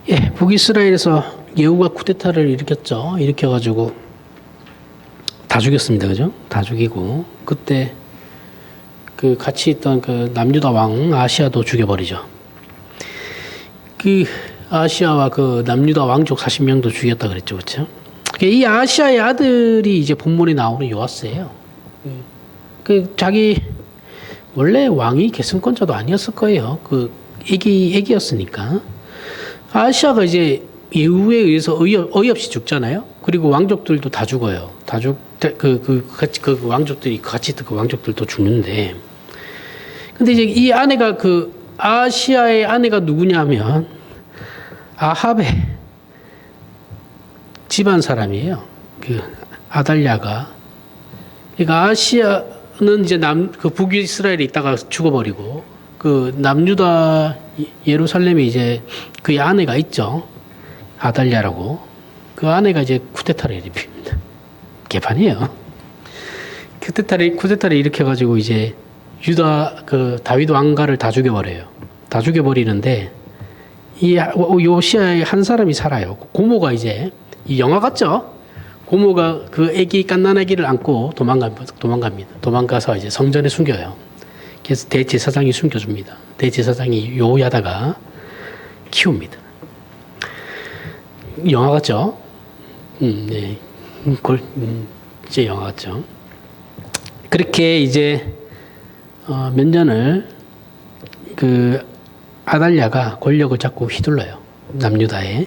예, 북이스라엘에서 예후가 쿠데타를 일으켰죠. 일으켜가지고 다 죽였습니다. 그죠? 다 죽이고, 그때 그 같이 있던 그 남유다 왕 아시아도 죽여버리죠. 그 아시아와 그 남유다 왕족 40명도 죽였다 그랬죠. 그렇죠? 이 아시아의 아들이 이제 본문에 나오는 요아스예요. 그 자기 원래 왕이 계승권자도 아니었을 거예요. 그 애기였으니까. 아시아가 이제 예후에 의해서 어이없이 죽잖아요. 그리고 왕족들도 다 죽어요. 그 왕족들이 같이 있던 그 왕족들도 죽는데. 근데 이제 이 아내가 그 아시아의 아내가 누구냐면 아합의 집안 사람이에요. 그 아달랴가. 그러니까 아시아는 이제 그 북이스라엘에 있다가 죽어버리고 그 남유다 예루살렘에 이제 그의 아내가 있죠. 아달랴라고. 그 아내가 이제 쿠데타를 일으킵니다. 개판이에요. 쿠데타를 일으켜가지고 이제 유다 그 다윗 왕가를 다 죽여버려요. 다 죽여버리는데 이 요시아의 한 사람이 살아요. 고모가 이제 이 영화 같죠? 고모가 그 갓난 아기를 안고 도망갑니다. 도망가서 이제 성전에 숨겨요. 그래서 대제사장이 숨겨줍니다. 대제사장이 요야다가 키웁니다. 영화 같죠? 네. 이제 영화 같죠? 그렇게 이제 몇 년을 그 아달랴가 권력을 잡고 휘둘러요. 남유다에.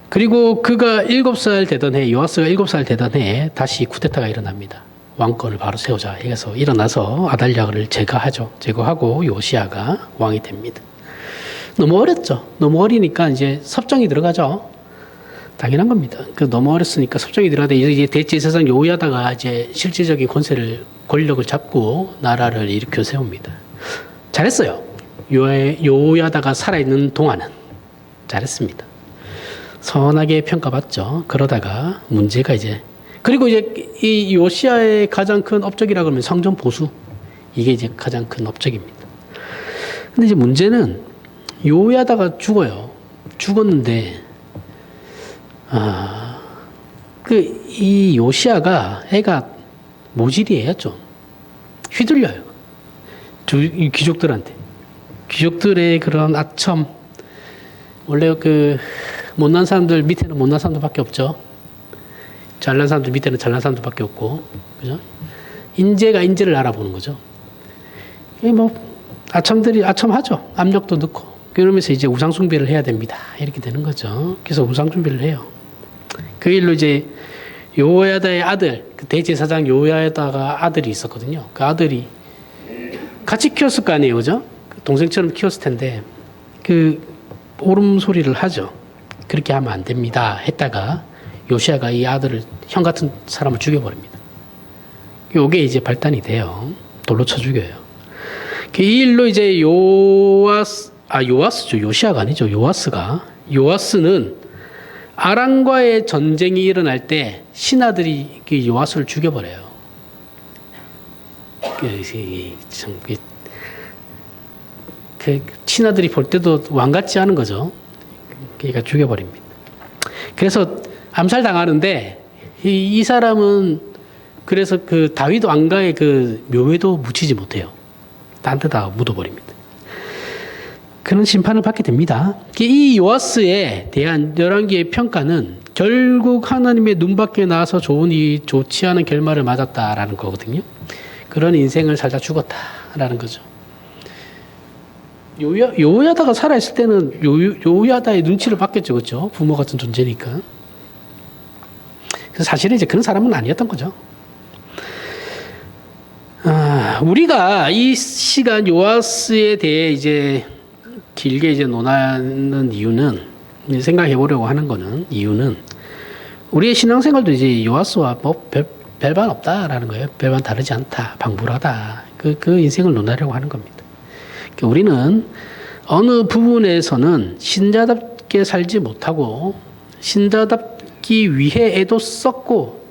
그리고 그가 7살 되던 해, 요아스가 7살 되던 해에 다시 쿠데타가 일어납니다. 왕권을 바로 세우자 해서 일어나서 아달랴를 제거하죠. 제거하고 요시아가 왕이 됩니다. 너무 어렸죠. 너무 어리니까 이제 섭정이 들어가죠. 당연한 겁니다. 너무 어렸으니까 섭정이 들어가는데 이제 대제사장 요야다가 이제 실질적인 권력을 잡고 나라를 일으켜 세웁니다. 잘했어요. 요야다가 살아있는 동안은 잘했습니다. 선하게 평가받죠. 그러다가 문제가 이제 그리고 이제 이 요시아의 가장 큰 업적이라 그러면 성전 보수. 이게 이제 가장 큰 업적입니다. 근데 이제 문제는 요야다가 죽어요. 죽었는데 이 요시아가 애가 모질이에요. 좀 휘둘려요. 이 귀족들한테. 귀족들의 그런 아첨. 원래 그 못난 사람들 밑에는 못난 사람들밖에 없죠. 잘난 사람들 밑에는 잘난 사람들밖에 없고, 그죠? 인재가 인재를 알아보는 거죠. 뭐 아첨하죠. 압력도 넣고 그러면서 이제 우상 숭배를 해야 됩니다. 이렇게 되는 거죠. 그래서 우상 숭배를 해요. 그 일로 이제 요야다의 아들, 그 대제사장 요야다가 아들이 있었거든요. 그 아들이 같이 키웠을 거 아니에요, 그죠? 동생처럼 키웠을 텐데 그 옳은 소리를 하죠. 그렇게 하면 안 됩니다. 했다가 요시아가 이 아들을 형 같은 사람을 죽여버립니다. 요게 이제 발단이 돼요. 돌로 쳐 죽여요. 그 일로 이제 요아스죠. 요시아가 아니죠. 요아스는 아람과의 전쟁이 일어날 때 신하들이 그 요아스를 죽여버려요. 그 신하들이 볼 때도 왕 같지 않은 거죠. 그러니까 죽여버립니다. 그래서 암살당하는데 이 사람은 그래서 그 다윗 왕가의 그 묘에도 묻히지 못해요. 딴 데다 묻어버립니다. 그런 심판을 받게 됩니다. 이 요아스에 대한 열왕기의 평가는 결국 하나님의 눈밖에 나와서 좋지 않은 결말을 맞았다라는 거거든요. 그런 인생을 살다 죽었다라는 거죠. 요야다가 살아있을 때는 요야다의 눈치를 받겠죠. 그렇죠? 부모 같은 존재니까. 그래서 사실은 이제 그런 사람은 아니었던 거죠. 우리가 이 시간 요아스에 대해 이제 길게 이제 논하는 이유는, 생각해 보려고 하는 거는, 이유는 우리의 신앙생활도 이제 요아스와 뭐 별반 없다라는 거예요. 별반 다르지 않다. 방불하다. 그 인생을 논하려고 하는 겁니다. 우리는 어느 부분에서는 신자답게 살지 못하고 신자답기 위해 애도 썼고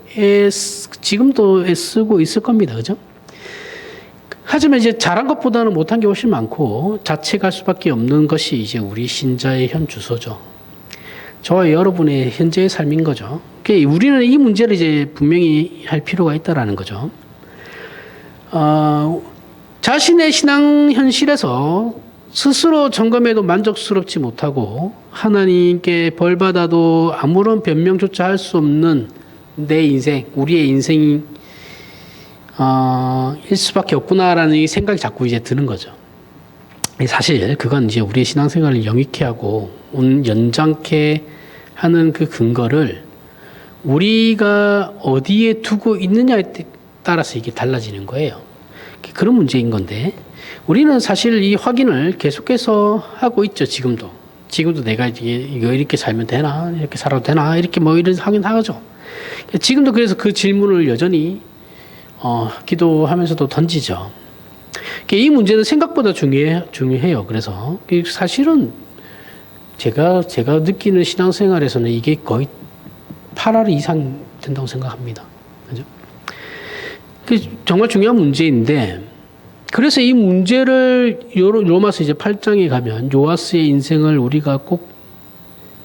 지금도 애쓰고 있을 겁니다. 그죠? 하지만 이제 잘한 것보다는 못한 게 훨씬 많고 자책할 수밖에 없는 것이 이제 우리 신자의 현 주소죠. 저와 여러분의 현재의 삶인 거죠. 그러니까 우리는 이 문제를 이제 분명히 할 필요가 있다라는 거죠. 자신의 신앙 현실에서 스스로 점검해도 만족스럽지 못하고 하나님께 벌 받아도 아무런 변명조차 할 수 없는 내 인생, 우리의 인생이 일 수밖에 없구나라는 이 생각이 자꾸 이제 드는 거죠. 사실 그건 이제 우리의 신앙생활을 영위케 하고 연장케 하는 그 근거를 우리가 어디에 두고 있느냐에 따라서 이게 달라지는 거예요. 그런 문제인 건데 우리는 사실 이 확인을 계속해서 하고 있죠. 지금도 내가 이거 이렇게 살면 되나, 이렇게 살아도 되나, 이렇게 뭐 이런 확인하죠. 지금도 그래서 그 질문을 여전히 기도하면서도 던지죠. 이 문제는 생각보다 중요해요. 그래서 사실은 제가 느끼는 신앙생활에서는 이게 거의 8할 이상 된다고 생각합니다. 그죠? 정말 중요한 문제인데, 그래서 이 문제를 로마서 이제 8장에 가면 요아스의 인생을 우리가 꼭,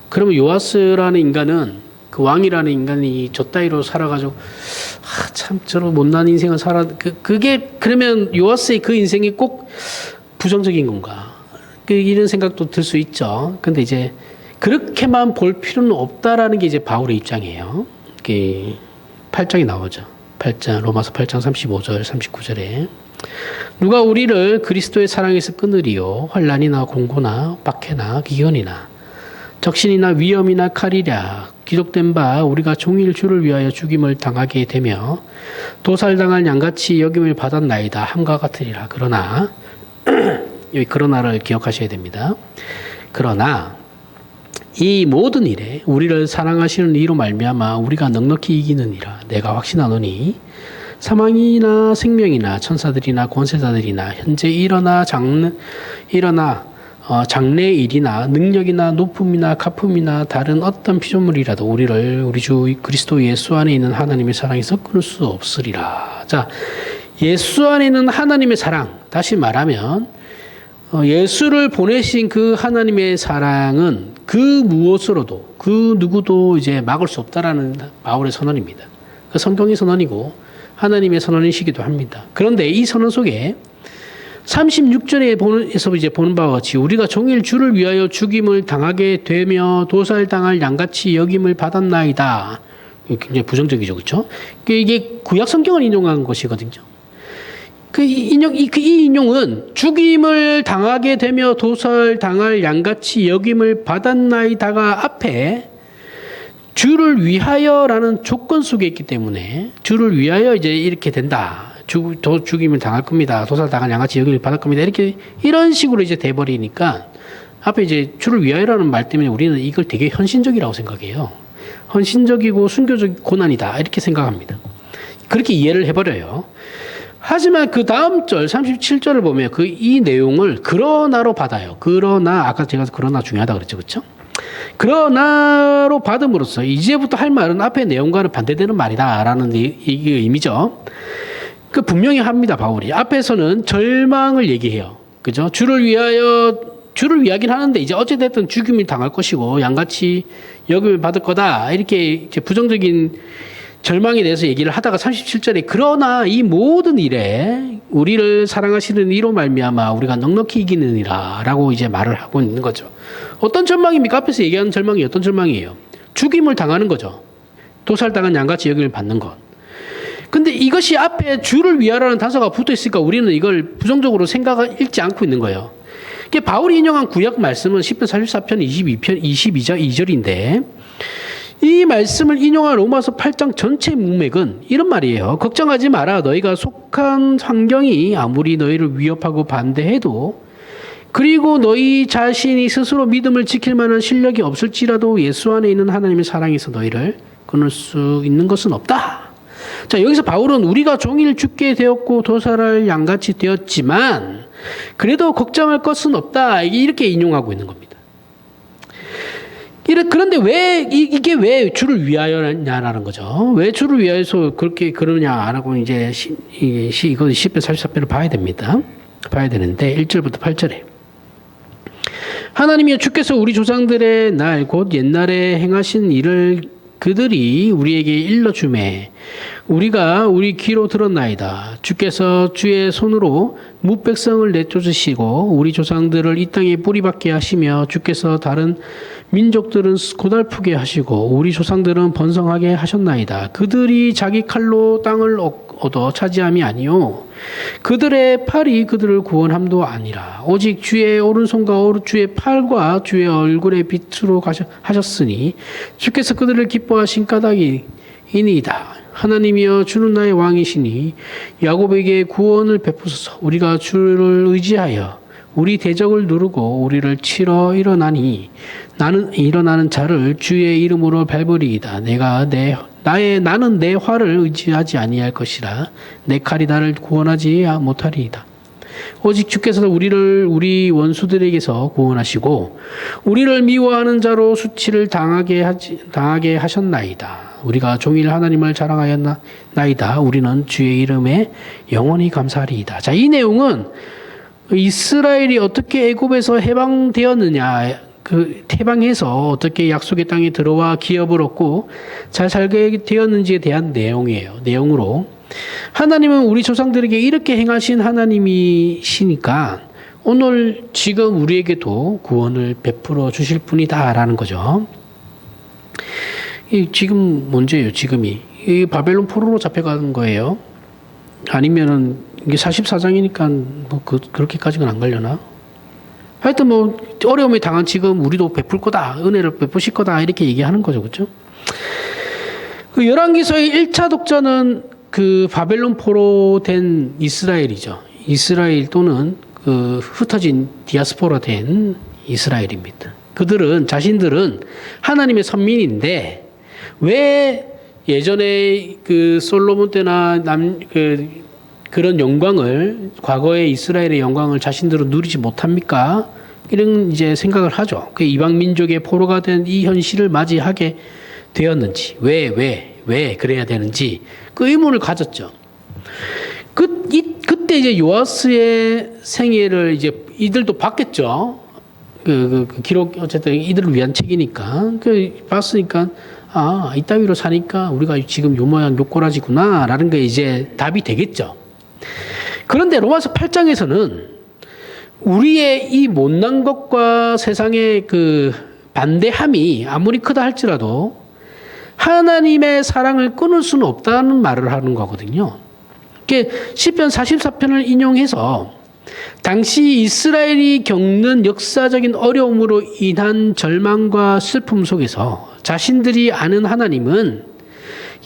그러면 요아스라는 인간은, 그 왕이라는 인간이 저 따위로 살아가지고 참 저런 못난 인생을 그게 그러면 요아스의 그 인생이 꼭 부정적인 건가? 이런 생각도 들 수 있죠. 근데 이제 그렇게만 볼 필요는 없다라는 게 이제 바울의 입장이에요. 8장에 나오죠. 로마서 8장 35절, 39절에 누가 우리를 그리스도의 사랑에서 끊으리요? 환난이나 공고나 박해나 기근이나 적신이나 위험이나 칼이랴. 기록된 바 우리가 종일 주를 위하여 죽임을 당하게 되며 도살당할 양같이 여김을 받았나이다. 함과 같으리라. 그러나 여기 그러나를 기억하셔야 됩니다. 그러나 이 모든 일에 우리를 사랑하시는 이로 말미암아 우리가 넉넉히 이기느니라. 내가 확신하노니 사망이나 생명이나 천사들이나 권세자들이나 현재 일어나 장래의 일이나 능력이나 높음이나 가품이나 다른 어떤 피조물이라도 우리를 우리 주 그리스도 예수 안에 있는 하나님의 사랑에서 끊을 수 없으리라. 자, 예수 안에 있는 하나님의 사랑, 다시 말하면 예수를 보내신 그 하나님의 사랑은 그 무엇으로도 그 누구도 이제 막을 수 없다라는 바울의 선언입니다. 그 성경의 선언이고 하나님의 선언이시기도 합니다. 그런데 이 선언 속에 36절에서 이제 보는 바와 같이 우리가 종일 주를 위하여 죽임을 당하게 되며 도살당할 양같이 여김을 받았나이다. 굉장히 부정적이죠, 그렇죠? 이게 구약 성경을 인용한 것이거든요. 이 인용은 죽임을 당하게 되며 도살당할 양같이 여김을 받았나이다가 앞에 주를 위하여라는 조건 속에 있기 때문에 주를 위하여 이제 이렇게 된다. 죽임을 당할 겁니다. 도살당할 양같이 여김을 받을 겁니다. 이런 식으로 이제 돼버리니까 앞에 이제 주를 위하여라는 말 때문에 우리는 이걸 되게 헌신적이라고 생각해요. 헌신적이고 순교적 고난이다. 이렇게 생각합니다. 그렇게 이해를 해버려요. 하지만 그 다음 절 37절을 보면 이 내용을 그러나로 받아요. 그러나 아까 제가 그러나 중요하다 그랬죠. 그렇죠? 그러나로 받음으로써 이제부터 할 말은 앞의 내용과는 반대되는 말이다라는 이게 의미죠. 분명히 합니다. 바울이. 앞에서는 절망을 얘기해요. 그죠? 주를 위하긴 하는데 이제 어찌됐든 죽임을 당할 것이고 양같이 여김을 받을 거다. 이렇게 이제 부정적인 절망에 대해서 얘기를 하다가 37절에 그러나 이 모든 일에 우리를 사랑하시는 이로 말미암아 우리가 넉넉히 이기느니라 라고 이제 말을 하고 있는 거죠. 어떤 절망입니까? 앞에서 얘기하는 절망이 어떤 절망이에요? 죽임을 당하는 거죠. 도살당한 양같이 여김을 받는 것. 근데 이것이 앞에 주를 위하라는 단서가 붙어 있으니까 우리는 이걸 부정적으로 읽지 않고 있는 거예요. 바울이 인용한 구약 말씀은 10편 44편 22절인데 이 말씀을 인용한 로마서 8장 전체 문맥은 이런 말이에요. 걱정하지 마라. 너희가 속한 환경이 아무리 너희를 위협하고 반대해도 그리고 너희 자신이 스스로 믿음을 지킬 만한 실력이 없을지라도 예수 안에 있는 하나님의 사랑에서 너희를 끊을 수 있는 것은 없다. 자, 여기서 바울은 우리가 종일 죽게 되었고 도살할 양같이 되었지만 그래도 걱정할 것은 없다. 이렇게 인용하고 있는 겁니다. 그런데 왜, 이게 왜 주를 위하여냐라는 거죠. 왜 주를 위하여서 그렇게 그러냐라고 이제 이거 10편 44편을 봐야 됩니다. 봐야 되는데 1절부터 8절에. 하나님이여 주께서 우리 조상들의 날 곧 옛날에 행하신 일을 그들이 우리에게 일러주매 우리가 우리 귀로 들었나이다. 주께서 주의 손으로 무백성을 내쫓으시고 우리 조상들을 이 땅에 뿌리박게 하시며 주께서 다른 민족들은 고달프게 하시고 우리 조상들은 번성하게 하셨나이다. 그들이 자기 칼로 땅을 얻어 차지함이 아니요 그들의 팔이 그들을 구원함도 아니라 오직 주의 오른손과 주의 팔과 주의 얼굴의 빛으로 하셨으니 주께서 그들을 기뻐하신 까닭이니이다. 하나님이여 주는 나의 왕이시니 야곱에게 구원을 베푸소서. 우리가 주를 의지하여 우리 대적을 누르고 우리를 치러 일어나는 자를 주의 이름으로 밟으리이다. 나는 내 활을 의지하지 아니할 것이라 내 칼이 나를 구원하지 못하리이다. 오직 주께서 우리를 우리 원수들에게서 구원하시고 우리를 미워하는 자로 수치를 당하게 하셨나이다. 우리가 종일 하나님을 자랑하였나이다. 우리는 주의 이름에 영원히 감사하리이다. 자, 이 내용은 이스라엘이 어떻게 애굽에서 해방되었느냐, 해방해서 어떻게 약속의 땅에 들어와 기업을 얻고 잘 살게 되었는지에 대한 내용으로 하나님은 우리 조상들에게 이렇게 행하신 하나님이시니까 오늘 지금 우리에게도 구원을 베풀어 주실 분이다라는 거죠. 지금 문제예요. 지금이 이 바벨론 포로로 잡혀가는 거예요. 아니면은 이게 44장이니까 뭐 그렇게까지는 안 가려나? 하여튼 뭐 어려움에 당한 지금 우리도 베풀 거다, 은혜를 베푸실 거다 이렇게 얘기하는 거죠, 그렇죠? 그 열왕기서의 1차 독자는 그 바벨론 포로 된 이스라엘이죠. 이스라엘 또는 그 흩어진 디아스포라 된 이스라엘입니다. 자신들은 하나님의 선민인데 왜 예전에 그 솔로몬 때나 그런 영광을 과거의 이스라엘의 영광을 자신들은 누리지 못합니까? 이런 이제 생각을 하죠. 그 이방 민족의 포로가 된 이 현실을 맞이하게 되었는지 왜 그래야 되는지 그 의문을 가졌죠. 그때 이제 요아스의 생애를 이제 이들도 봤겠죠. 그 기록 어쨌든 이들을 위한 책이니까 봤으니까 이따위로 사니까 우리가 지금 요 모양 요 꼬라지구나라는 게 이제 답이 되겠죠. 그런데 로마서 8장에서는 우리의 이 못난 것과 세상의 그 반대함이 아무리 크다 할지라도 하나님의 사랑을 끊을 수는 없다는 말을 하는 거거든요. 시편 44편을 인용해서 당시 이스라엘이 겪는 역사적인 어려움으로 인한 절망과 슬픔 속에서 자신들이 아는 하나님은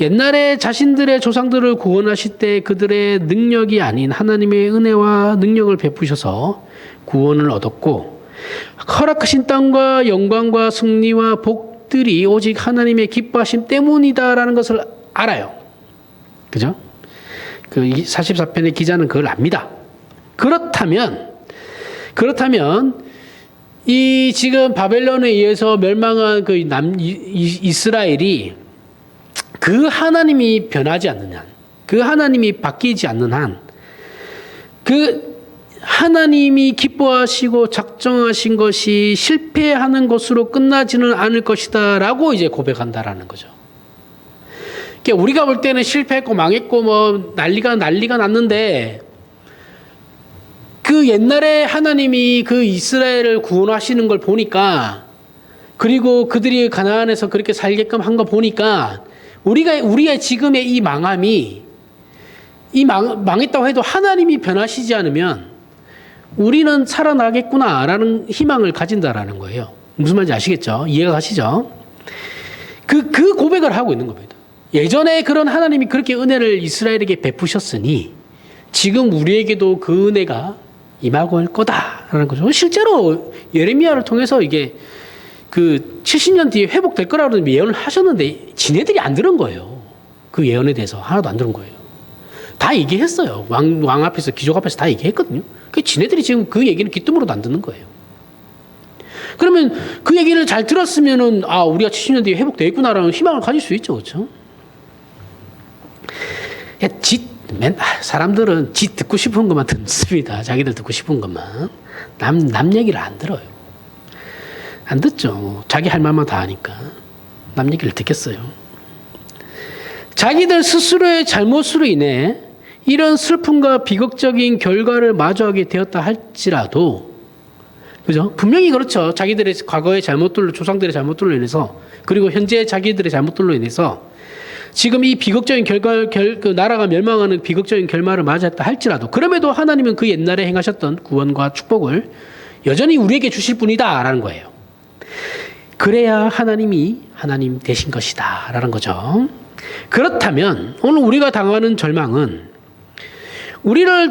옛날에 자신들의 조상들을 구원하실 때 그들의 능력이 아닌 하나님의 은혜와 능력을 베푸셔서 구원을 얻었고 허락하신 땅과 영광과 승리와 복들이 오직 하나님의 기뻐하심 때문이다라는 것을 알아요. 그죠? 그 44편의 기자는 그걸 압니다. 그렇다면 이 지금 바벨론에 의해서 멸망한 그 이스라엘이 그 하나님이 변하지 않는 한, 그 하나님이 바뀌지 않는 한, 그 하나님이 기뻐하시고 작정하신 것이 실패하는 것으로 끝나지는 않을 것이다 라고 이제 고백한다라는 거죠. 그러니까 우리가 볼 때는 실패했고 망했고 뭐 난리가 났는데 그 옛날에 하나님이 그 이스라엘을 구원하시는 걸 보니까 그리고 그들이 가나안에서 그렇게 살게끔 한 거 보니까 우리의 지금의 이 망함이 망했다고 해도 하나님이 변하시지 않으면 우리는 살아나겠구나라는 희망을 가진다라는 거예요. 무슨 말인지 아시겠죠? 이해가 가시죠? 그 고백을 하고 있는 겁니다. 예전에 그런 하나님이 그렇게 은혜를 이스라엘에게 베푸셨으니 지금 우리에게도 그 은혜가 임하고 할 거다라는 거죠. 실제로 예레미야를 통해서 이게 그 70년 뒤에 회복될 거라고 예언을 하셨는데 지네들이 안 들은 거예요. 그 예언에 대해서 하나도 안 들은 거예요. 다 얘기했어요. 왕 앞에서, 귀족 앞에서 다 얘기했거든요. 그 지네들이 지금 그 얘기는 귀뜸으로도 안 듣는 거예요. 그러면 그 얘기를 잘 들었으면은, 아, 우리가 70년 뒤에 회복되겠구나라는 희망을 가질 수 있죠. 그렇죠? 사람들은 듣고 싶은 것만 듣습니다. 자기들 듣고 싶은 것만. 남 얘기를 안 들어요. 안 듣죠. 자기 할 말만 다 하니까. 남 얘기를 듣겠어요. 자기들 스스로의 잘못으로 인해 이런 슬픔과 비극적인 결과를 마주하게 되었다 할지라도, 그죠? 분명히 그렇죠. 자기들의 과거의 잘못들로, 조상들의 잘못들로 인해서, 그리고 현재 자기들의 잘못들로 인해서 지금 이 비극적인 그 나라가 멸망하는 비극적인 결말을 맞았다 할지라도, 그럼에도 하나님은 그 옛날에 행하셨던 구원과 축복을 여전히 우리에게 주실 분이다라는 거예요. 그래야 하나님이 하나님 되신 것이다 라는 거죠. 그렇다면 오늘 우리가 당하는 절망은 우리를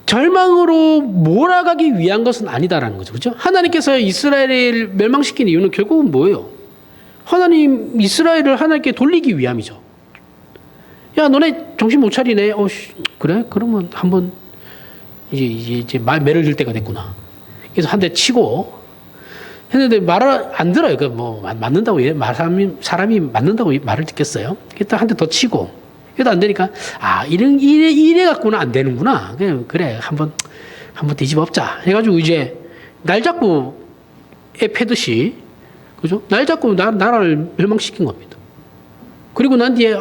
절망으로 몰아가기 위한 것은 아니다라는 거죠. 그렇죠? 하나님께서 이스라엘을 멸망시킨 이유는 결국은 뭐예요? 이스라엘을 하나님께 돌리기 위함이죠. 야, 너네 정신 못 차리네. 그래? 그러면 한번 이제 매를 들 때가 됐구나. 그래서 한 대 치고 했는데 말을 안 들어요. 맞는다고 사람이 맞는다고 말을 듣겠어요? 일단 한 대 더 치고, 그래도 안 되니까, 이래 갖고는 안 되는구나. 그래, 한번 뒤집어 엎자. 해가지고 이제 날 잡고 애 패듯이, 그죠? 날 잡고 나라를 멸망시킨 겁니다. 그리고 난 뒤에,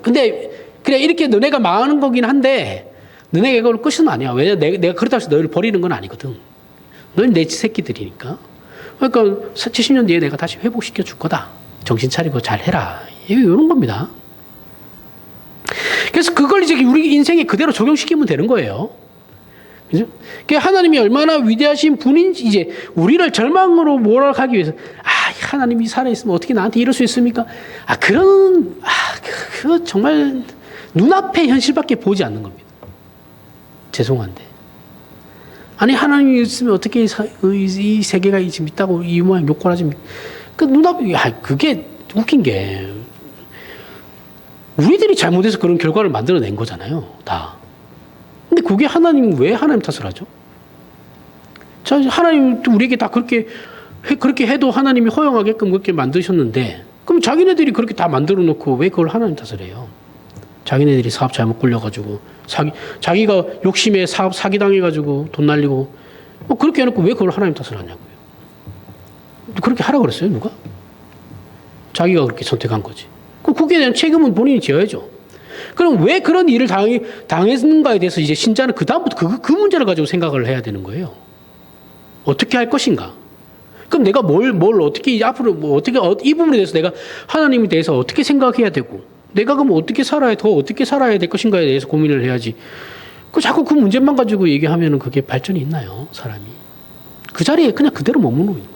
근데, 그래, 이렇게 너네가 망하는 거긴 한데, 너네가 이걸 끝은 아니야. 왜냐, 내가 그렇다고 해서 너희를 버리는 건 아니거든. 너희는 내 새끼들이니까. 그러니까 70년 뒤에 내가 다시 회복시켜 줄 거다. 정신 차리고 잘 해라. 이런 겁니다. 그래서 그걸 이제 우리 인생에 그대로 적용시키면 되는 거예요. 그죠? 하나님이 얼마나 위대하신 분인지, 이제 우리를 절망으로 몰아가기 위해서, 하나님이 살아있으면 어떻게 나한테 이럴 수 있습니까? 그거 정말 눈앞의 현실밖에 보지 않는 겁니다. 죄송한데. 하나님이 있으면 어떻게 이 세계가 지금 있다고 이 모양 욕을 하지? 그게 웃긴 게, 우리들이 잘못해서 그런 결과를 만들어낸 거잖아요, 다. 근데 그게 왜 하나님 탓을 하죠? 하나님 우리에게 다 그렇게 해도 하나님이 허용하게끔 그렇게 만드셨는데, 그럼 자기네들이 그렇게 다 만들어 놓고 왜 그걸 하나님 탓을 해요? 자기네들이 사업 잘못 굴려가지고, 자기가 욕심에 사업 사기당해가지고 돈 날리고, 그렇게 해놓고 왜 그걸 하나님 탓을 하냐고요. 그렇게 하라고 그랬어요, 누가? 자기가 그렇게 선택한 거지. 그에 대한 책임은 본인이 져야죠. 그럼 왜 그런 일을 당했는가에 대해서 이제 신자는 그다음부터 그 문제를 가지고 생각을 해야 되는 거예요. 어떻게 할 것인가? 그럼 내가 뭘 어떻게, 앞으로 이 부분에 대해서 내가 하나님에 대해서 어떻게 생각해야 되고, 내가 그럼 어떻게 살아야 될 것인가에 대해서 고민을 해야지. 자꾸 그 문제만 가지고 얘기하면은 그게 발전이 있나요, 사람이? 그 자리에 그냥 그대로 머무는 거예요.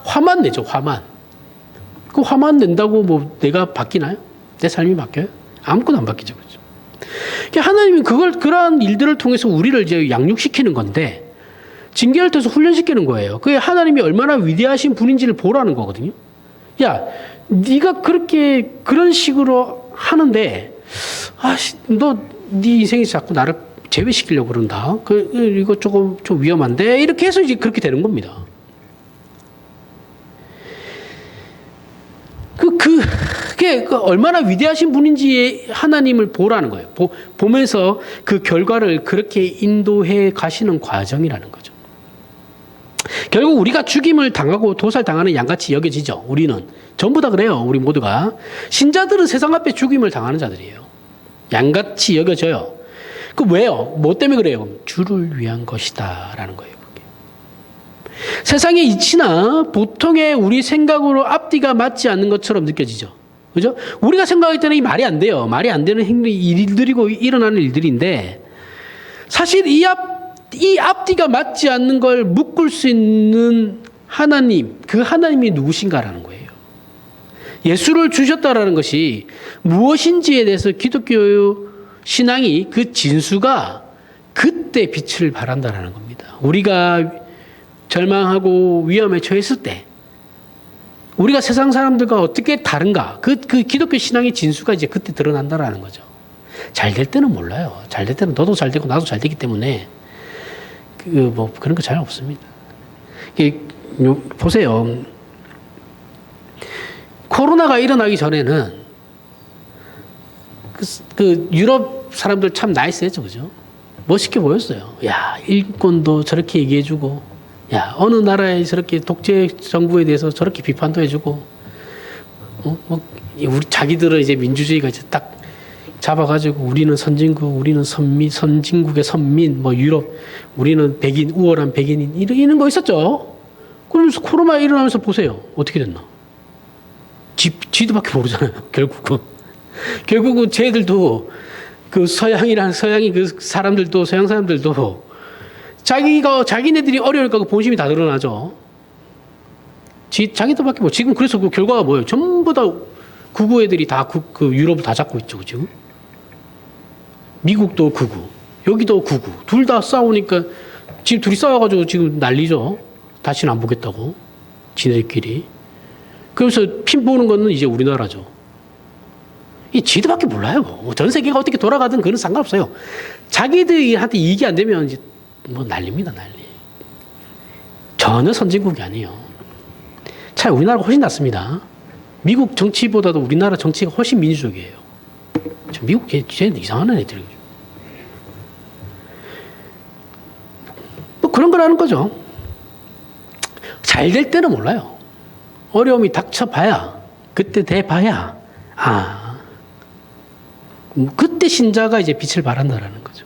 화만 내죠, 화만. 그 화만 낸다고 내가 바뀌나요? 내 삶이 바뀌어요? 아무것도 안 바뀌죠, 그죠? 하나님이 그러한 일들을 통해서 우리를 이제 양육시키는 건데, 징계를 통해서 훈련시키는 거예요. 그게 하나님이 얼마나 위대하신 분인지를 보라는 거거든요. 야, 네가 그런 식으로 하는데, 네 인생이 자꾸 나를 제외시키려고 그런다. 이거 좀 위험한데? 이렇게 해서 이제 그렇게 되는 겁니다. 그게 얼마나 위대하신 분인지 하나님을 보라는 거예요. 보면서 그 결과를 그렇게 인도해 가시는 과정이라는 거죠. 결국 우리가 죽임을 당하고 도살당하는 양같이 여겨지죠. 우리는. 전부 다 그래요. 우리 모두가. 신자들은 세상 앞에 죽임을 당하는 자들이에요. 양같이 여겨져요. 왜요? 뭐 때문에 그래요? 주를 위한 것이다 라는 거예요. 그게. 세상의 이치나 보통의 우리 생각으로 앞뒤가 맞지 않는 것처럼 느껴지죠. 그죠? 우리가 생각할 때는 이 말이 안 돼요. 말이 안 되는 일들이고 일어나는 일들인데, 사실 이 앞뒤가 맞지 않는 걸 묶을 수 있는 하나님, 그 하나님이 누구신가라는 거예요. 예수를 주셨다라는 것이 무엇인지에 대해서 기독교 신앙이 그 진수가 그때 빛을 발한다라는 겁니다. 우리가 절망하고 위험에 처했을 때, 우리가 세상 사람들과 어떻게 다른가, 그 기독교 신앙의 진수가 이제 그때 드러난다라는 거죠. 잘 될 때는 몰라요. 잘 될 때는 너도 잘 되고 나도 잘 되기 때문에 그런 거 잘 없습니다. 보세요. 코로나가 일어나기 전에는 그 유럽 사람들 참 나이스했죠, 그죠? 멋있게 보였어요. 야, 일꾼도 저렇게 얘기해주고, 야, 어느 나라에 저렇게 독재 정부에 대해서 저렇게 비판도 해주고, 우리 자기들은 이제 민주주의가 이제 딱 잡아가지고 우리는 선진국, 우리는 선진국의 선민, 뭐 유럽, 우리는 백인, 우월한 백인인 이런 거 있었죠. 그러면서 코로나 일어나면서 보세요. 어떻게 됐나? 지도밖에 모르잖아요. 결국은 쟤들도 그 서양인 그 사람들도 서양 사람들도 자기네들이 어려울까 그 본심이 다 드러나죠. 자기들밖에 지금 그래서 그 결과가 뭐예요? 전부 다 극우 애들이 다 그 유럽을 다 잡고 있죠, 지금. 미국도 극우, 여기도 극우, 둘 다 싸우니까 지금 둘이 싸워가지고 지금 난리죠. 다시는 안 보겠다고 지네들끼리. 그래서 핀 보는 거는 이제 우리나라죠. 이 지도밖에 몰라요. 전 세계가 어떻게 돌아가든 그건 상관없어요. 자기들한테 이익이 안 되면 이제 뭐 난리입니다, 난리. 전혀 선진국이 아니에요. 차라리 우리나라가 훨씬 낫습니다. 미국 정치보다도 우리나라 정치가 훨씬 민주적이에요. 미국 쟤는 이상한 애들이에요. 뭐 그런 거라는 거죠. 잘 될 때는 몰라요. 어려움이 닥쳐봐야, 그때 돼봐야, 그때 신자가 이제 빛을 발한다라는 거죠.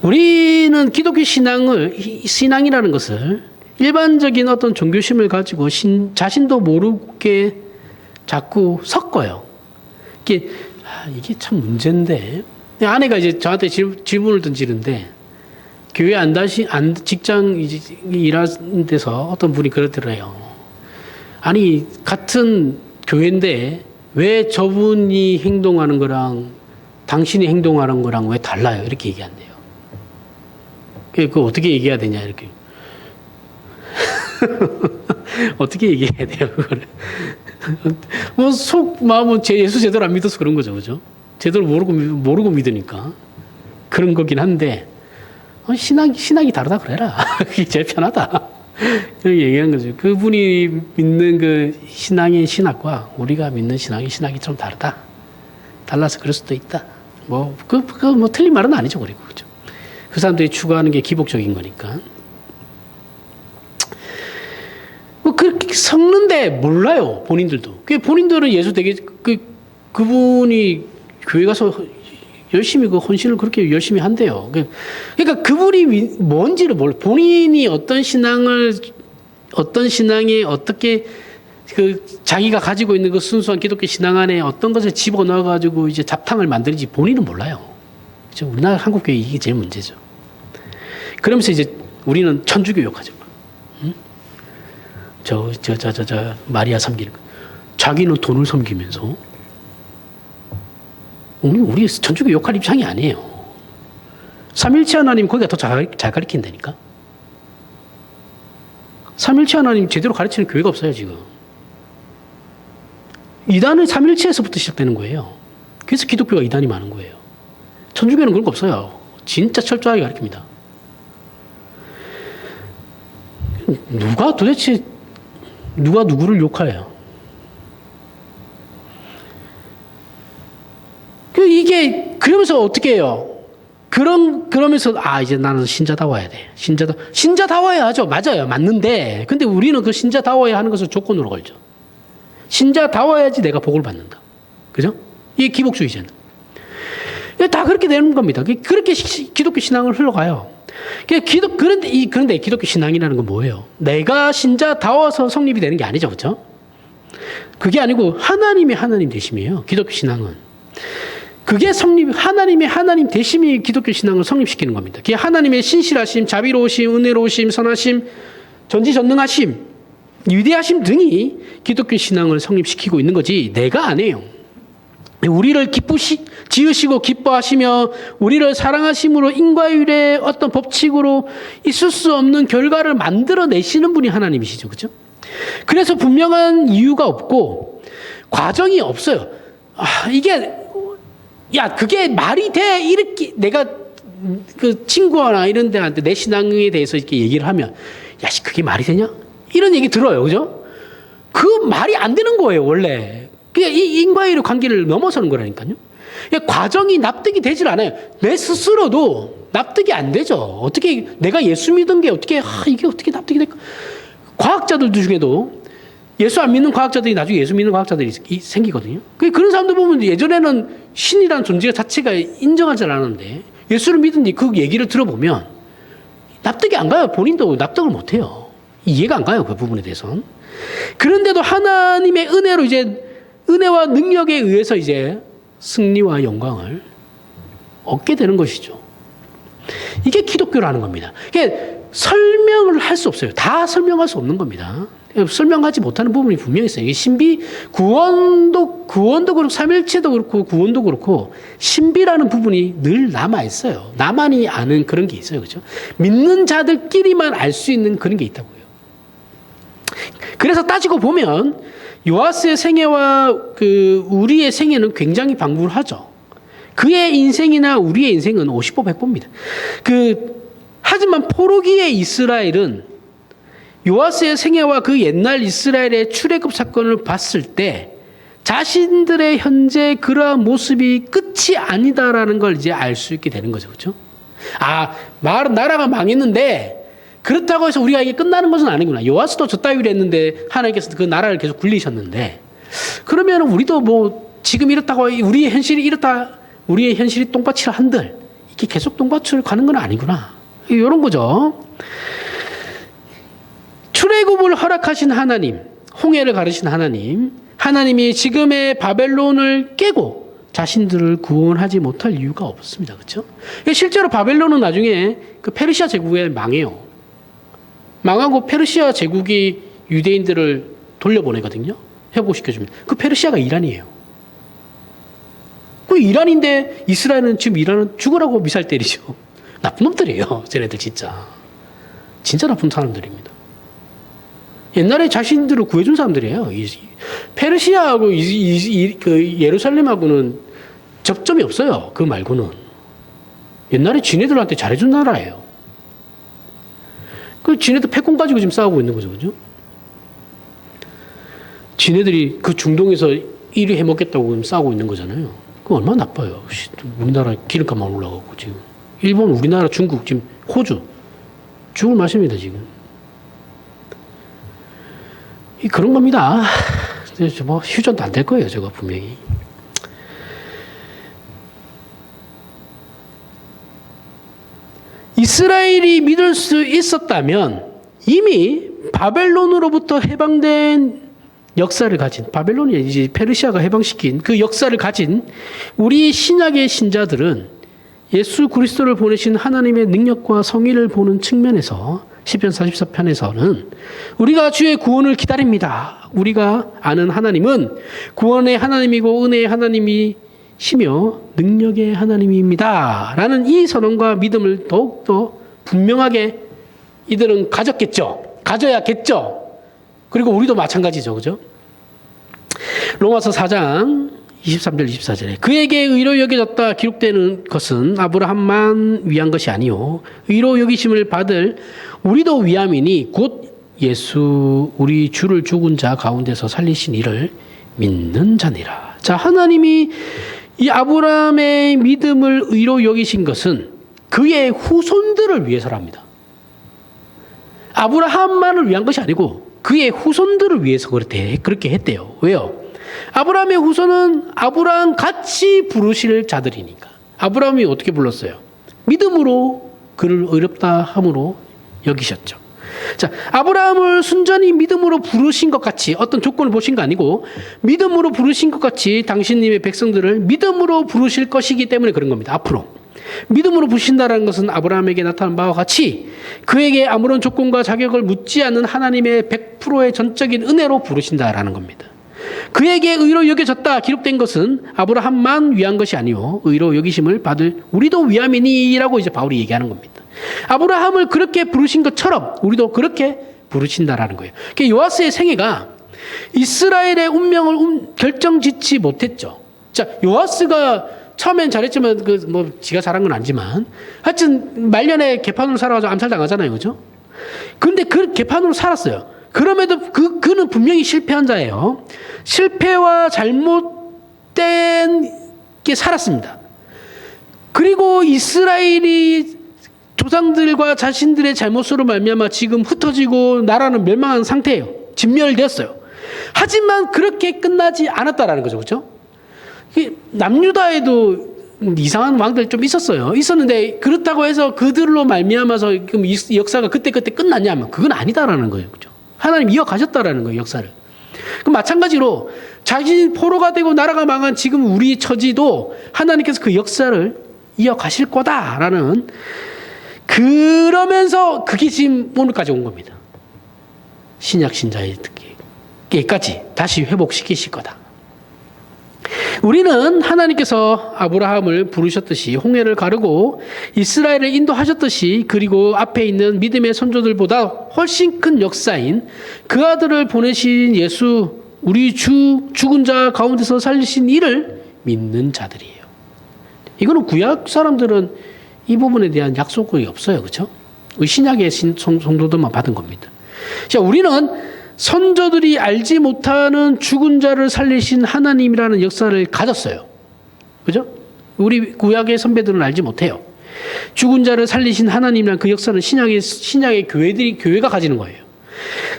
우리는 기독교 신앙이라는 것을 일반적인 어떤 종교심을 가지고 자신도 모르게 자꾸 섞어요. 이게 참 문제인데. 아내가 이제 저한테 질문을 던지는데, 교회 직장 일하는 데서 어떤 분이 그러더래요. 아니, 같은 교회인데, 왜 저분이 행동하는 거랑 당신이 행동하는 거랑 왜 달라요? 이렇게 얘기한대요. 그거 어떻게 얘기해야 되냐, 이렇게. 어떻게 얘기해야 돼요, 그거를. 뭐, 마음은 예수 제대로 안 믿어서 그런 거죠, 그죠? 제대로 모르고 믿으니까. 그런 거긴 한데, 신학이 다르다 그래라. 그게 제일 편하다. 그렇게 얘기한 거죠. 그분이 믿는 그 신앙의 신학과 우리가 믿는 신학이 좀 다르다. 달라서 그럴 수도 있다. 뭐 틀린 말은 아니죠, 그리고. 그죠? 그 사람들이 추구하는 게 기복적인 거니까. 뭐 그렇게 섞는데 몰라요, 본인들도. 본인들은 예수 되게, 그분이 교회 가서 열심히 그 헌신을 그렇게 열심히 한대요. 그러니까 그분이 뭔지를 몰라. 본인이 어떤 신앙에 어떻게 자기가 가지고 있는 그 순수한 기독교 신앙 안에 어떤 것을 집어넣어가지고 이제 잡탕을 만드는지 본인은 몰라요. 그렇죠? 우리나라 한국교회 이게 제일 문제죠. 그러면서 이제 우리는 천주교 욕하죠. 응? 마리아 섬기는 거. 자기는 돈을 섬기면서 우리 천주교 욕할 입장이 아니에요. 삼일체 하나님 거기가 더 잘 가르친다니까. 삼일체 하나님 제대로 가르치는 교회가 없어요, 지금. 이단은 삼일체에서부터 시작되는 거예요. 그래서 기독교가 이단이 많은 거예요. 천주교는 그런 거 없어요. 진짜 철저하게 가르칩니다. 누가 누구를 욕해요? 그러면서 어떻게 해요? 그러면서, 이제 나는 신자다워야 돼. 신자다워야 하죠. 맞아요. 맞는데. 근데 우리는 그 신자다워야 하는 것을 조건으로 걸죠. 신자다워야지 내가 복을 받는다. 그죠? 이게 기복주의잖아요. 다 그렇게 되는 겁니다. 그렇게 기독교 신앙을 흘러가요. 그런데 기독교 신앙이라는 건 뭐예요? 내가 신자다워서 성립이 되는 게 아니죠. 그죠? 그게 아니고 하나님의 하나님 되심이에요. 기독교 신앙은. 그게 하나님의 하나님 되심이 기독교 신앙을 성립시키는 겁니다. 그게 하나님의 신실하심, 자비로우심, 은혜로우심, 선하심, 전지전능하심, 위대하심 등이 기독교 신앙을 성립시키고 있는 거지 내가 아니에요. 우리를 지으시고 기뻐하시며 우리를 사랑하심으로 인과율의 어떤 법칙으로 있을 수 없는 결과를 만들어내시는 분이 하나님이시죠. 그렇죠? 그래서 분명한 이유가 없고 과정이 없어요. 그게 말이 돼? 이렇게 내가 그 친구나 이런 데한테 내 신앙에 대해서 이렇게 얘기를 하면, 그게 말이 되냐? 이런 얘기 들어요. 그죠? 그 말이 안 되는 거예요, 원래. 그냥 이 인과의 관계를 넘어서는 거라니까요. 과정이 납득이 되질 않아요. 내 스스로도 납득이 안 되죠. 어떻게 내가 예수 믿은 게 이게 어떻게 납득이 될까? 과학자들 중에도 예수 안 믿는 과학자들이 나중에 예수 믿는 과학자들이 생기거든요. 그런 사람들 보면 예전에는 신이라는 존재 자체가 인정하지 않았는데 예수를 믿은 뒤 그 얘기를 들어보면 납득이 안 가요. 본인도 납득을 못 해요. 이해가 안 가요. 그 부분에 대해서는. 그런데도 하나님의 은혜로 은혜와 능력에 의해서 승리와 영광을 얻게 되는 것이죠. 이게 기독교라는 겁니다. 이게 설명을 할 수 없어요. 다 설명할 수 없는 겁니다. 설명하지 못하는 부분이 분명히 있어요. 이게 신비, 구원도 그렇고, 삼일체도 그렇고, 구원도 그렇고, 신비라는 부분이 늘 남아있어요. 나만이 아는 그런 게 있어요. 그죠? 믿는 자들끼리만 알 수 있는 그런 게 있다고요. 그래서 따지고 보면, 요아스의 생애와 우리의 생애는 굉장히 방불하죠. 그의 인생이나 우리의 인생은 50보 100보입니다. 하지만 포로기의 이스라엘은 요아스의 생애와 그 옛날 이스라엘의 출애굽 사건을 봤을 때 자신들의 현재 그러한 모습이 끝이 아니다라는 걸 알 수 있게 되는 거죠. 그렇죠? 나라가 망했는데 그렇다고 해서 우리가 이게 끝나는 것은 아니구나. 요아스도 저 따위를 했는데 하나님께서 그 나라를 계속 굴리셨는데 그러면 우리도 지금 이렇다고 우리의 현실이 이렇다, 우리의 현실이 똥밭이라 한들 이렇게 계속 똥밭을 가는 건 아니구나. 이런 거죠. 출애굽을 허락하신 하나님, 홍해를 가르신 하나님, 하나님이 지금의 바벨론을 깨고 자신들을 구원하지 못할 이유가 없습니다. 그렇죠? 실제로 바벨론은 나중에 그 페르시아 제국에 망해요. 망하고 페르시아 제국이 유대인들을 돌려보내거든요. 회복시켜줍니다. 그 페르시아가 이란이에요. 그 이란인데 이스라엘은 지금 이란은 죽으라고 미사일 때리죠. 나쁜 놈들이에요. 쟤네들 진짜 나쁜 사람들입니다. 옛날에 자신들을 구해준 사람들이에요. 페르시아하고 그 예루살렘하고는 접점이 없어요. 그 말고는. 옛날에 지네들한테 잘해준 나라예요. 지네들 패권 가지고 지금 싸우고 있는 거죠. 그죠? 지네들이 그 중동에서 1위 해먹겠다고 지금 싸우고 있는 거잖아요. 그거 얼마나 나빠요. 우리나라 기름값만 올라가고 지금. 일본, 우리나라, 중국, 지금 호주. 죽을 맛입니다, 지금. 그런 겁니다. 휴전도 안 될 거예요, 저거 분명히. 이스라엘이 믿을 수 있었다면 이미 바벨론으로부터 해방된 역사를 가진, 바벨론이 이제 페르시아가 해방시킨 그 역사를 가진 우리 신약의 신자들은 예수 그리스도를 보내신 하나님의 능력과 성의를 보는 측면에서 시편 44편에서는 우리가 주의 구원을 기다립니다. 우리가 아는 하나님은 구원의 하나님이고 은혜의 하나님이시며 능력의 하나님입니다. 라는 이 선언과 믿음을 더욱더 분명하게 이들은 가져야겠죠. 그리고 우리도 마찬가지죠. 그죠? 로마서 4장 23절 24절에 그에게 의로 여겨졌다 기록되는 것은 아브라함만 위한 것이 아니요 의로 여기심을 받을 우리도 위함이니 곧 예수 우리 주를 죽은 자 가운데서 살리신 이를 믿는 자니라. 자, 하나님이 이 아브라함의 믿음을 의로 여기신 것은 그의 후손들을 위해서랍니다. 아브라함만을 위한 것이 아니고 그의 후손들을 위해서 그렇게 했대요. 왜요? 아브라함의 후손은 아브라함 같이 부르실 자들이니까. 아브라함이 어떻게 불렀어요? 믿음으로 그를 의롭다 함으로 여기셨죠. 자, 아브라함을 순전히 믿음으로 부르신 것 같이 어떤 조건을 보신 거 아니고 믿음으로 부르신 것 같이 당신님의 백성들을 믿음으로 부르실 것이기 때문에 그런 겁니다. 앞으로. 믿음으로 부르신다는 것은 아브라함에게 나타난 바와 같이 그에게 아무런 조건과 자격을 묻지 않는 하나님의 100%의 전적인 은혜로 부르신다라는 겁니다. 그에게 의로 여겨졌다 기록된 것은 아브라함만 위한 것이 아니요 의로 여기심을 받을 우리도 위함이니라고 이제 바울이 얘기하는 겁니다. 아브라함을 그렇게 부르신 것처럼 우리도 그렇게 부르신다라는 거예요. 요아스의 생애가 이스라엘의 운명을 결정짓지 못했죠. 자, 요아스가 처음엔 잘했지만 지가 잘한 건 아니지만 하여튼 말년에 개판으로 살아가지고 암살당하잖아요, 그죠? 근데 그 개판으로 살았어요. 그럼에도 그는 분명히 실패한 자예요. 실패와 잘못된 게 살았습니다. 그리고 이스라엘이 조상들과 자신들의 잘못으로 말미암아 지금 흩어지고 나라는 멸망한 상태예요. 진멸되었어요. 하지만 그렇게 끝나지 않았다라는 거죠, 그렇죠? 남유다에도 이상한 왕들 좀 있었어요. 있었는데 그렇다고 해서 그들로 말미암아서 이 역사가 그때 끝났냐면 그건 아니다라는 거예요, 그렇죠? 하나님 이어가셨다라는 거예요, 역사를. 그럼 마찬가지로 자신이 포로가 되고 나라가 망한 지금 우리 처지도 하나님께서 그 역사를 이어가실 거다라는, 그러면서 그게 지금 오늘까지 온 겁니다. 신약 신자의 듣기까지 다시 회복시키실 거다. 우리는 하나님께서 아브라함을 부르셨듯이 홍해를 가르고 이스라엘을 인도하셨듯이, 그리고 앞에 있는 믿음의 선조들보다 훨씬 큰 역사인 그 아들을 보내신 예수, 우리 죽은 자 가운데서 살리신 이를 믿는 자들이에요. 이거는 구약 사람들은 이 부분에 대한 약속이 없어요, 그렇죠? 신약의 성도들만 받은 겁니다. 자, 우리는 선조들이 알지 못하는 죽은 자를 살리신 하나님이라는 역사를 가졌어요. 그죠? 우리 구약의 선배들은 알지 못해요. 죽은 자를 살리신 하나님이라는 그 역사는 신약의 교회가 가지는 거예요.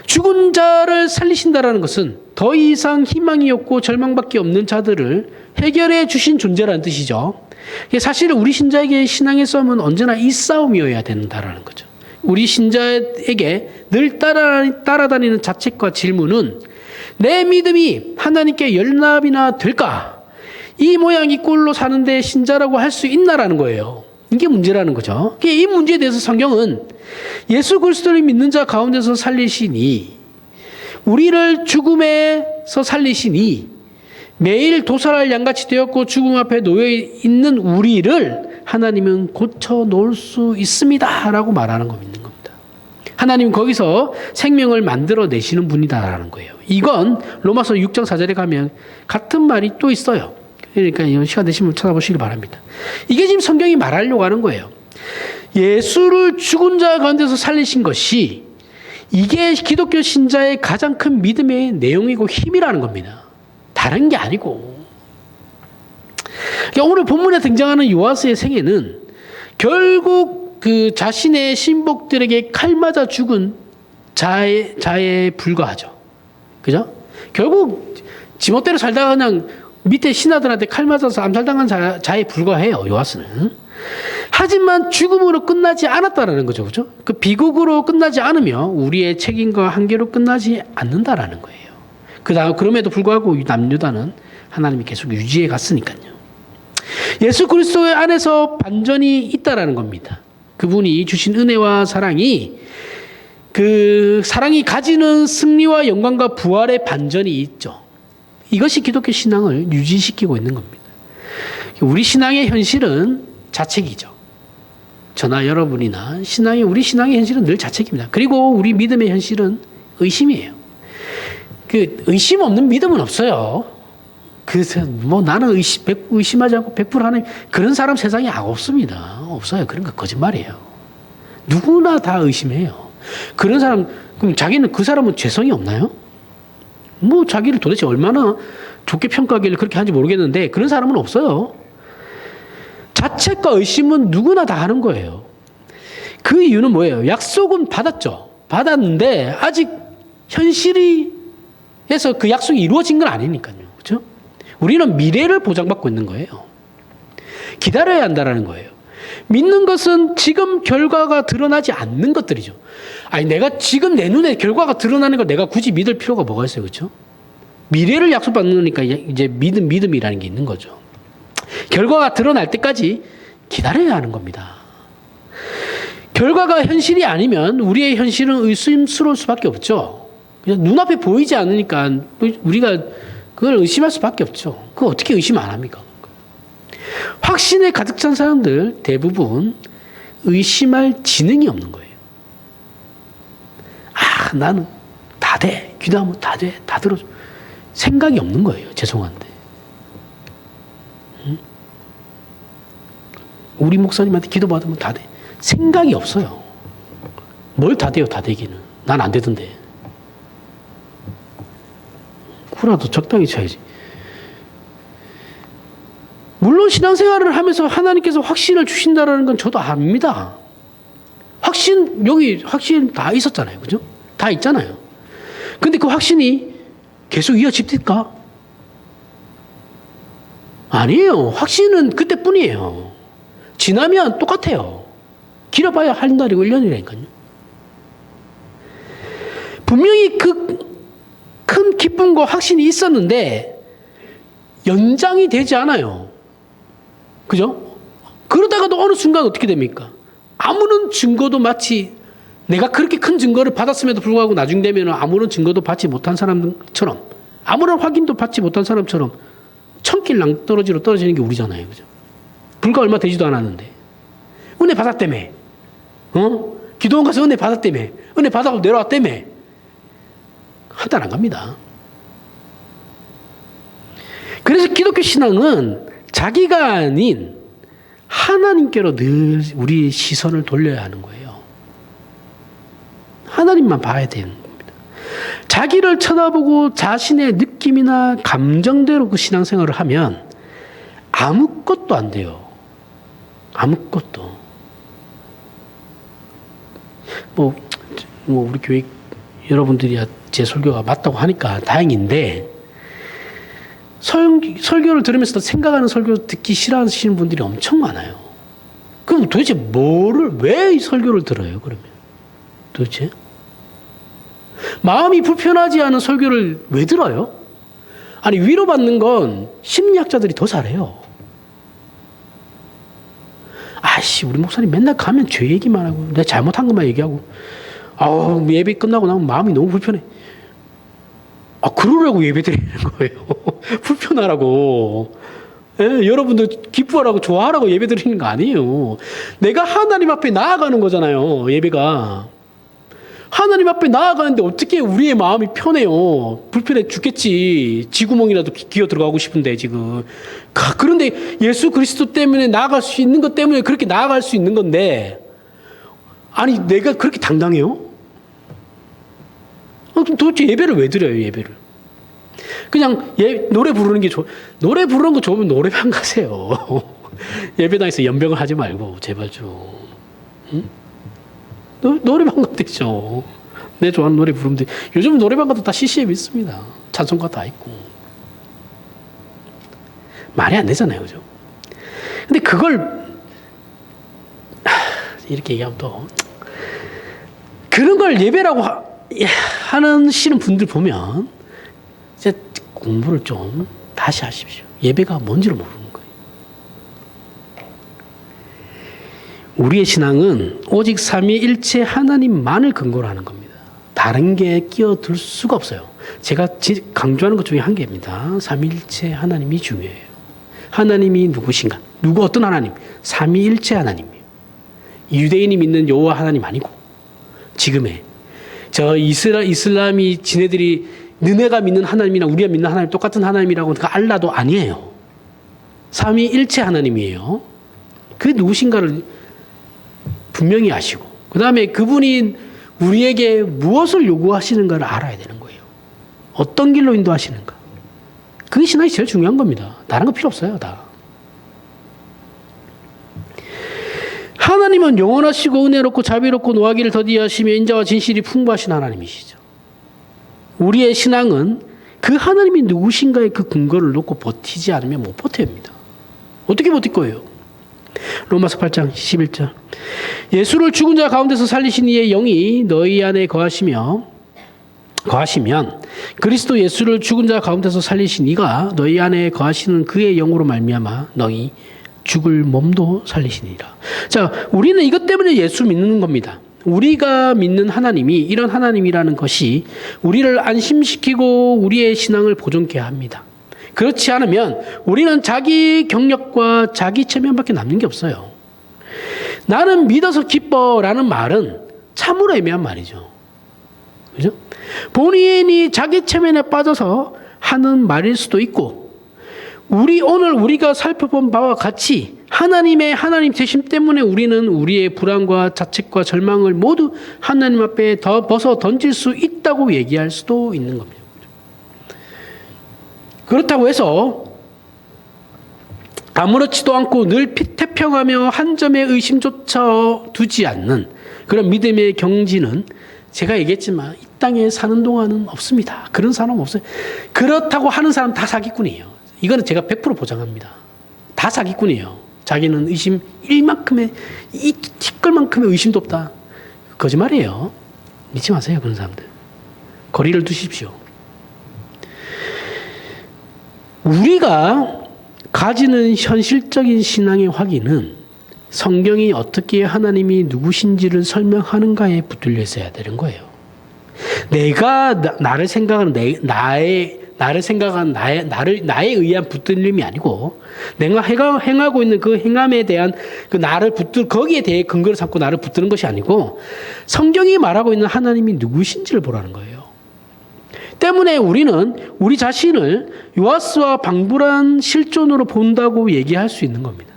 죽은 자를 살리신다라는 것은 더 이상 희망이 없고 절망밖에 없는 자들을 해결해 주신 존재라는 뜻이죠. 사실은 우리 신자에게 신앙의 싸움은 언제나 이 싸움이어야 된다라는 거죠. 우리 신자에게 늘 따라다니는 자책과 질문은, 내 믿음이 하나님께 연합이나 될까? 이 모양 이 꼴로 사는데 신자라고 할 수 있나라는 거예요. 이게 문제라는 거죠. 이 문제에 대해서 성경은 예수 그리스도를 믿는 자 가운데서 살리시니, 우리를 죽음에서 살리시니, 매일 도살할 양같이 되었고 죽음 앞에 놓여 있는 우리를 하나님은 고쳐 놓을 수 있습니다 라고 말하는 거 믿는 겁니다. 하나님은 거기서 생명을 만들어 내시는 분이다라는 거예요. 이건 로마서 6장 4절에 가면 같은 말이 또 있어요. 그러니까 시간 되시면 찾아보시기 바랍니다. 이게 지금 성경이 말하려고 하는 거예요. 예수를 죽은 자 가운데서 살리신 것이, 이게 기독교 신자의 가장 큰 믿음의 내용이고 힘이라는 겁니다. 다른 게 아니고. 오늘 본문에 등장하는 요아스의 생애는 결국 그 자신의 신복들에게 칼 맞아 죽은 자에 불과하죠. 그죠? 결국 지멋대로 살다가 그냥 밑에 신하들한테 칼 맞아서 암살당한 자에 불과해요, 요아스는. 하지만 죽음으로 끝나지 않았다라는 거죠, 그죠? 그 비극으로 끝나지 않으며 우리의 책임과 한계로 끝나지 않는다라는 거예요. 그럼에도 불구하고 남유다는 하나님이 계속 유지해 갔으니까요. 예수 그리스도 안에서 반전이 있다라는 겁니다. 그분이 주신 은혜와 사랑이, 그 사랑이 가지는 승리와 영광과 부활의 반전이 있죠. 이것이 기독교 신앙을 유지시키고 있는 겁니다. 우리 신앙의 현실은 자책이죠. 저나 여러분이나 우리 신앙의 현실은 늘 자책입니다. 그리고 우리 믿음의 현실은 의심이에요. 의심 없는 믿음은 없어요. 나는 의심하지 않고 100% 하는 그런 사람 세상에 없습니다. 없어요. 그런 거 거짓말이에요. 누구나 다 의심해요. 그런 사람, 그럼 그 사람은 죄성이 없나요? 자기를 도대체 얼마나 좋게 평가하길래 그렇게 하는지 모르겠는데, 그런 사람은 없어요. 자책과 의심은 누구나 다 하는 거예요. 그 이유는 뭐예요? 약속은 받았죠. 받았는데 아직 현실에서 그 약속이 이루어진 건 아니니까요. 그렇죠? 우리는 미래를 보장받고 있는 거예요. 기다려야 한다는 거예요. 믿는 것은 지금 결과가 드러나지 않는 것들이죠. 내가 지금 내 눈에 결과가 드러나는 걸 내가 굳이 믿을 필요가 뭐가 있어요, 그렇죠? 미래를 약속받는 거니까 이제 믿음이라는 게 있는 거죠. 결과가 드러날 때까지 기다려야 하는 겁니다. 결과가 현실이 아니면 우리의 현실은 의심스러울 수밖에 없죠. 그냥 눈앞에 보이지 않으니까 우리가 그걸 의심할 수밖에 없죠. 그거 어떻게 의심 안 합니까? 확신에 가득 찬 사람들 대부분 의심할 지능이 없는 거예요. 나는 다 다 돼. 기도하면 다 돼. 다 들어줘. 생각이 없는 거예요. 죄송한데. 응? 우리 목사님한테 기도받으면 다 돼. 생각이 없어요. 뭘 다 돼요, 다 되기는. 난 안 되던데. 구라도 적당히 쳐야지. 물론 신앙생활을 하면서 하나님께서 확신을 주신다는 건 저도 압니다. 여기 확신 다 있었잖아요. 그죠? 다 있잖아요. 근데 그 확신이 계속 이어집니까? 아니에요. 확신은 그때뿐이에요. 지나면 똑같아요. 길어봐야 한 달이고 1년이라니까요. 분명히 그 큰 기쁨과 확신이 있었는데 연장이 되지 않아요. 그죠? 그러다가도 어느 순간 어떻게 됩니까? 아무런 증거도 마치 내가 그렇게 큰 증거를 받았음에도 불구하고 나중 되면 아무런 증거도 받지 못한 사람처럼 아무런 확인도 받지 못한 사람처럼 천길 낭떠러지로 떨어지는 게 우리잖아요. 그죠? 불과 얼마 되지도 않았는데 은혜 받았다며. 기도원 가서 은혜 받았다며. 은혜 받아고 내려왔다며. 한 달 안 갑니다. 그래서 기독교 신앙은 자기가 아닌 하나님께로 늘 우리의 시선을 돌려야 하는 거예요. 하나님만 봐야 되는 겁니다. 자기를 쳐다보고 자신의 느낌이나 감정대로 그 신앙생활을 하면 아무것도 안 돼요. 아무것도. 우리 교회 여러분들이 제 설교가 맞다고 하니까 다행인데 설교를 들으면서도 생각하는 설교 듣기 싫어하시는 분들이 엄청 많아요. 그럼 도대체 왜 이 설교를 들어요, 그러면? 도대체? 마음이 불편하지 않은 설교를 왜 들어요? 아니, 위로받는 건 심리학자들이 더 잘해요. 우리 목사님 맨날 가면 죄 얘기만 하고, 내가 잘못한 것만 얘기하고, 예배 끝나고 나면 마음이 너무 불편해. 그러라고 예배 드리는 거예요. 불편하라고. 여러분들 기뻐하라고 좋아하라고 예배 드리는 거 아니에요. 내가 하나님 앞에 나아가는 거잖아요. 예배가. 하나님 앞에 나아가는데 어떻게 우리의 마음이 편해요. 불편해 죽겠지. 쥐구멍이라도 기어 들어가고 싶은데 지금. 그런데 예수 그리스도 때문에 나아갈 수 있는 것 때문에 그렇게 나아갈 수 있는 건데 아니 내가 그렇게 당당해요? 도대체 예배를 왜 드려요, 예배를? 그냥 노래 부르는 게 노래 부르는 거 좋으면 노래방 가세요. 예배당에서 연병을 하지 말고, 제발 좀. 응? 노래방 가면 되죠. 내 좋아하는 노래 부르면 돼. 요즘 노래방 가도 다 CCM 있습니다. 찬송가 다 있고. 말이 안 되잖아요, 그죠? 근데 그걸, 이렇게 얘기하면 또, 그런 걸 예배라고 하시는 분들 보면 이제 공부를 좀 다시 하십시오. 예배가 뭔지를 모르는 거예요. 우리의 신앙은 오직 삼위일체 하나님만을 근거로 하는 겁니다. 다른 게 끼어들 수가 없어요. 제가 강조하는 것 중에 한 개입니다. 삼위일체 하나님이 중요해요. 하나님이 누구신가? 어떤 하나님? 삼위일체 하나님이에요. 유대인이 믿는 여호와 하나님 아니고 지금의 이슬람이 지네들이 너네가 믿는 하나님이나 우리가 믿는 하나님 똑같은 하나님이라고 그 알라도 아니에요. 삼위일체 하나님이에요. 그게 누구신가를 분명히 아시고 그 다음에 그분이 우리에게 무엇을 요구하시는가를 알아야 되는 거예요. 어떤 길로 인도하시는가. 그게 신앙이 제일 중요한 겁니다. 다른 거 필요 없어요. 다. 하나님은 영원하시고 은혜롭고 자비롭고 노하기를 더디하시며 인자와 진실이 풍부하신 하나님이시죠. 우리의 신앙은 그 하나님이 누구신가의 그 근거를 놓고 버티지 않으면 못 버팁니다. 어떻게 버틸 거예요? 로마서 8장 11절 예수를 죽은 자 가운데서 살리신 이의 영이 너희 안에 거하시면 그리스도 예수를 죽은 자 가운데서 살리신 이가 너희 안에 거하시는 그의 영으로 말미암아 너희 죽을 몸도 살리시니라. 자, 우리는 이것 때문에 예수 믿는 겁니다. 우리가 믿는 하나님이 이런 하나님이라는 것이 우리를 안심시키고 우리의 신앙을 보존케 합니다. 그렇지 않으면 우리는 자기 경력과 자기 체면밖에 남는 게 없어요. 나는 믿어서 기뻐라는 말은 참으로 애매한 말이죠. 그죠? 본인이 자기 체면에 빠져서 하는 말일 수도 있고, 오늘 우리가 살펴본 바와 같이 하나님 되심 때문에 우리는 우리의 불안과 자책과 절망을 모두 하나님 앞에 벗어 던질 수 있다고 얘기할 수도 있는 겁니다. 그렇다고 해서 아무렇지도 않고 늘 태평하며 한 점의 의심조차 두지 않는 그런 믿음의 경지는 제가 얘기했지만 이 땅에 사는 동안은 없습니다. 그런 사람 없어요. 그렇다고 하는 사람 다 사기꾼이에요. 이거는 제가 100% 보장합니다. 다 사기꾼이에요. 자기는 의심 1만큼의 이 티끌만큼의 의심도 없다. 거짓말이에요. 믿지 마세요. 그런 사람들. 거리를 두십시오. 우리가 가지는 현실적인 신앙의 확인은 성경이 어떻게 하나님이 누구신지를 설명하는가에 붙들려 있어야 되는 거예요. 나를 생각하는 나에 의한 붙들림이 아니고 내가 행하고 있는 그 행함에 대한 거기에 대해 근거를 삼고 나를 붙드는 것이 아니고 성경이 말하고 있는 하나님이 누구신지를 보라는 거예요. 때문에 우리는 우리 자신을 요아스와 방불한 실존으로 본다고 얘기할 수 있는 겁니다.